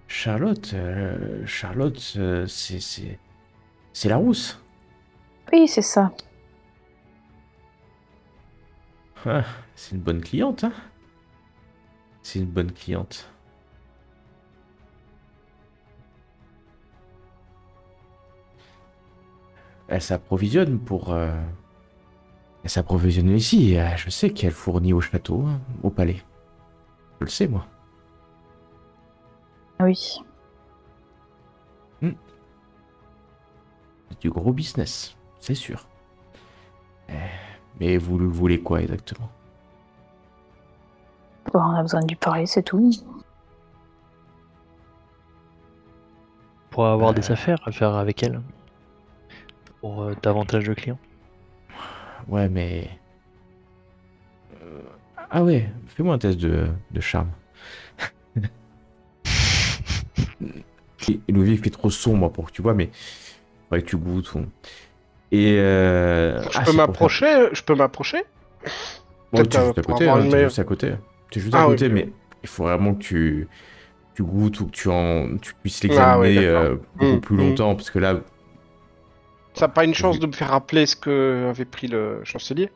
Charlotte, c'est la rousse. Oui, c'est ça. Ah, c'est une bonne cliente, hein. C'est une bonne cliente. Elle s'approvisionne Elle s'approvisionne ici. Je sais qu'elle fournit au château, hein, au palais. Je le sais, moi. Ah oui. C'est du gros business, c'est sûr. Mais vous voulez quoi exactement? Bon, on a besoin de lui parler, c'est tout. Pour avoir des affaires à faire avec elle. Pour davantage de clients. Ouais, mais... Ah ouais, fais-moi un test de charme. Et Louis fait trop sombre pour que tu vois, mais... Faudrait que tu goûtes. Et... Je peux m'approcher? Je peux m'approcher? Bon, Peut-être, t'es juste à pour côté, avoir hein, une t'es meilleure- juste à côté. T'es juste Ah à oui, côté, ok. mais il faut vraiment que tu goûtes ou que tu puisses Ah ouais, l'examiner d'accord. beaucoup plus longtemps, parce que là, Ça n'a pas une chance de me faire rappeler ce que avait pris le chancelier?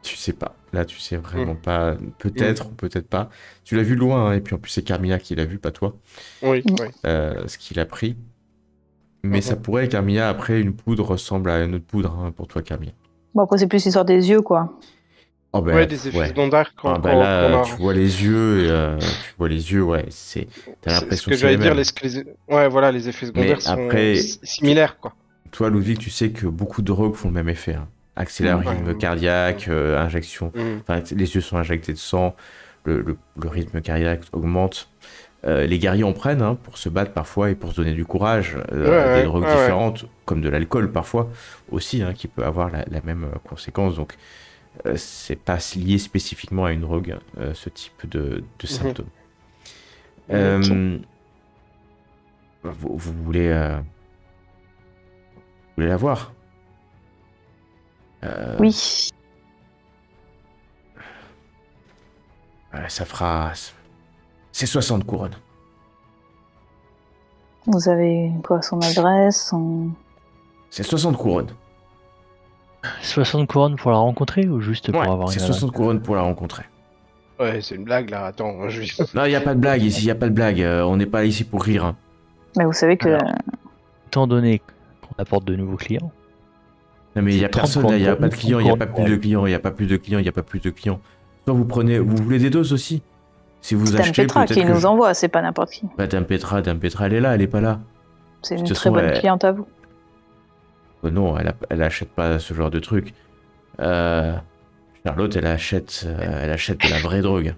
tu sais pas. Là, tu sais vraiment pas. Peut-être, peut-être pas. Tu l'as vu loin, hein, et puis en plus, c'est Carmilla qui l'a vu, pas toi, Oui, oui. ce qu'il a pris. Mais ça pourrait, Carmilla, après, une poudre ressemble à une autre poudre, hein, pour toi, Carmilla. Bon, après, c'est plus l'histoire des yeux, quoi. Oh, ben, Ouais, des effets secondaires Ah, ben là, tu vois les yeux, ouais, c'est... T'as C'est ce l'impression que c'est j'allais les dire, mêmes. ouais, voilà, les effets secondaires sont après- similaires, quoi. Toi, Ludwig, tu sais que beaucoup de drogues font le même effet, hein. Accélère le rythme cardiaque, injection... Enfin, les yeux sont injectés de sang, le rythme cardiaque augmente. Les guerriers en prennent, hein, pour se battre parfois et pour se donner du courage. Des drogues différentes, comme de l'alcool parfois, aussi, hein, qui peut avoir la même conséquence. Donc, c'est pas lié spécifiquement à une drogue, ce type de symptômes. Vous voulez la voir? Oui. Ça fera... C'est 60 couronnes. Vous avez quoi, son adresse, C'est 60 couronnes. 60 couronnes pour la rencontrer ou juste pour Ouais, avoir c'est une adresse 60 couronnes pour la rencontrer. Ouais, c'est une blague là, attends, Non, il y a pas de blague ici, il y a pas de blague. On n'est pas ici pour rire. Hein. Mais vous savez que Alors. Étant donné qu'on apporte de nouveaux clients, Non, mais il y a 30 personne, là, il y a couronnes, pas de clients, il y a 30 pas plus de clients, il y a pas plus de clients, il y a pas plus de clients. Soit vous prenez, vous voulez des doses aussi. Si vous c'est achetez, Petra peut-être qui que nous envoie, c'est pas n'importe qui. Bah, Dame Petra, elle est là, elle est pas là. C'est De une toute très façon, bonne cliente à vous. Non, elle achète pas ce genre de truc. Charlotte, elle achète de la vraie drogue.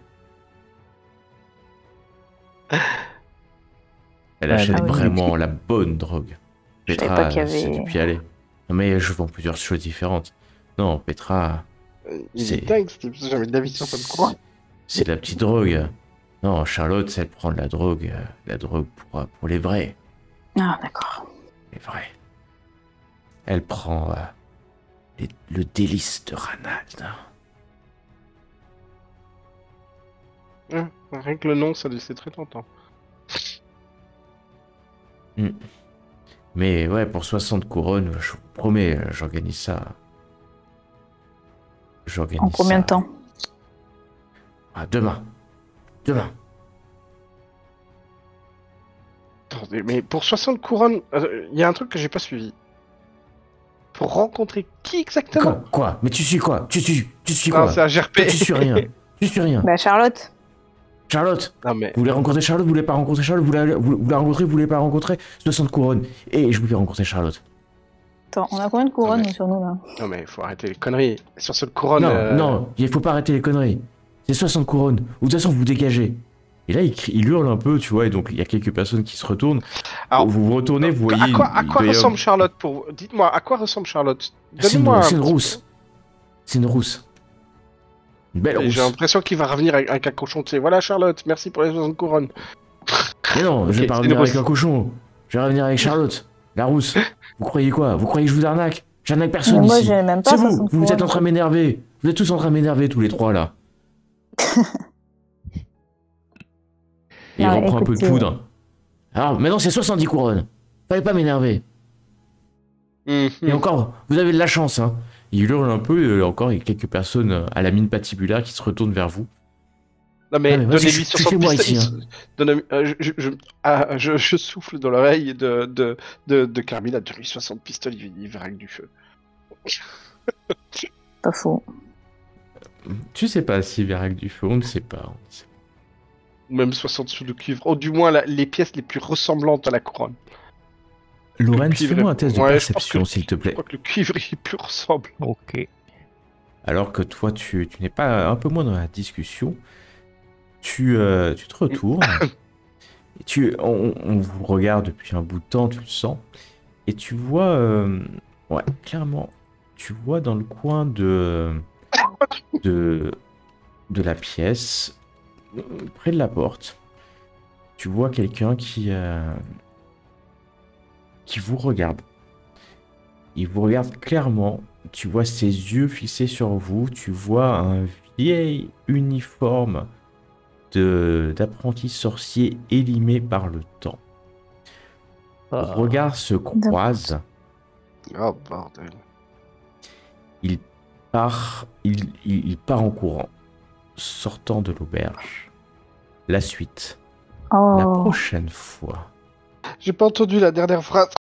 Elle Ah, achète oui. vraiment la bonne drogue. Je savais Petra, pas qu'il y avait- c'est depuis aller. Non, mais je vends plusieurs choses différentes. Non, Petra, Il C'est- est dingue, j'ai jamais de la vie sur cette croix. c'est de la petite drogue. Non, Charlotte, elle prend de la drogue pour les vrais. Ah, d'accord. Les vrais. Elle prend le délice de Ranald. Rien que le nom, c'est très tentant. Mais ouais, pour 60 couronnes, je vous promets, j'organise ça. En combien de temps? Ah, demain. Demain. Attendez, mais pour 60 couronnes, il y a un truc que j'ai pas suivi. Pour rencontrer qui exactement? Quoi? Mais tu suis quoi? Tu suis Non, quoi? c'est un GRP. Toi, tu suis rien. Tu suis rien. Bah, Charlotte. Charlotte, Non, mais vous voulez rencontrer Charlotte, vous voulez pas rencontrer Charlotte, vous la rencontrer, vous voulez pas rencontrer 60 couronnes. Et je voulais rencontrer Charlotte. Attends, on a combien de couronnes mais- sur nous là? non, mais faut arrêter les conneries. Sur cette couronne. Non, il faut pas arrêter les conneries. C'est 60 couronnes. Ou de toute façon, vous dégagez. Et là, il hurle un peu, tu vois, et donc il y a quelques personnes qui se retournent. Alors, vous vous retournez, vous voyez. À quoi il doit y ressemble Charlotte pour... Dites-moi, à quoi ressemble Charlotte? C'est Donnez-moi une un- rousse. C'est une rousse. Une belle Et rousse. j'ai l'impression qu'il va revenir avec un cochon de voilà Charlotte, merci pour les 60 couronnes. Mais non, je vais Ok, pas c'est revenir une avec rousse. un cochon. Je vais revenir avec Charlotte, la rousse. Vous croyez quoi? Vous croyez que je vous arnaque? J'arnaque personne Mais moi, ici. j'ai même pas C'est 60 vous. Vous êtes en couronnes. train de m'énerver. Vous êtes tous en train de m'énerver tous les trois là. Et il Non, reprend un peu de écoutez, poudre. Alors maintenant c'est 70 couronnes. Fallait pas m'énerver. Et encore, vous avez de la chance, hein. Il hurle un peu, encore, il y a quelques personnes à la mine patibulaire qui se retournent vers vous. Non mais, Ah, mais vas-y, donnez-lui je 60 fais moi pistolets. ici, hein. Je souffle dans l'oreille de Carmilla, donne-lui 60 pistolets, il verra avec du feu. Pas faux. Tu sais pas si Verac du feu, on ne sait pas. Ou même 60 sous de cuivre. Oh, du moins les pièces les plus ressemblantes à la couronne. Lorenz, Le cuivre fais-moi est- un test de Ouais, je pense perception, que- s'il te Je plaît. crois que le cuivre est plus ressemblant. Ok. Alors que toi, tu n'es pas un peu moins dans la discussion. Tu te retournes. Et on vous regarde depuis un bout de temps, tu le sens. Et tu vois, ouais, clairement, tu vois dans le coin de la pièce, près de la porte, tu vois quelqu'un qui vous regarde. Il vous regarde clairement. Tu vois ses yeux fixés sur vous. Tu vois un vieil uniforme d'apprenti sorcier élimé par le temps. Vos Ah. regards se croisent. Oh bordel. Il part en courant, sortant de l'auberge. La suite, la Oh. prochaine fois. J'ai pas entendu la dernière phrase.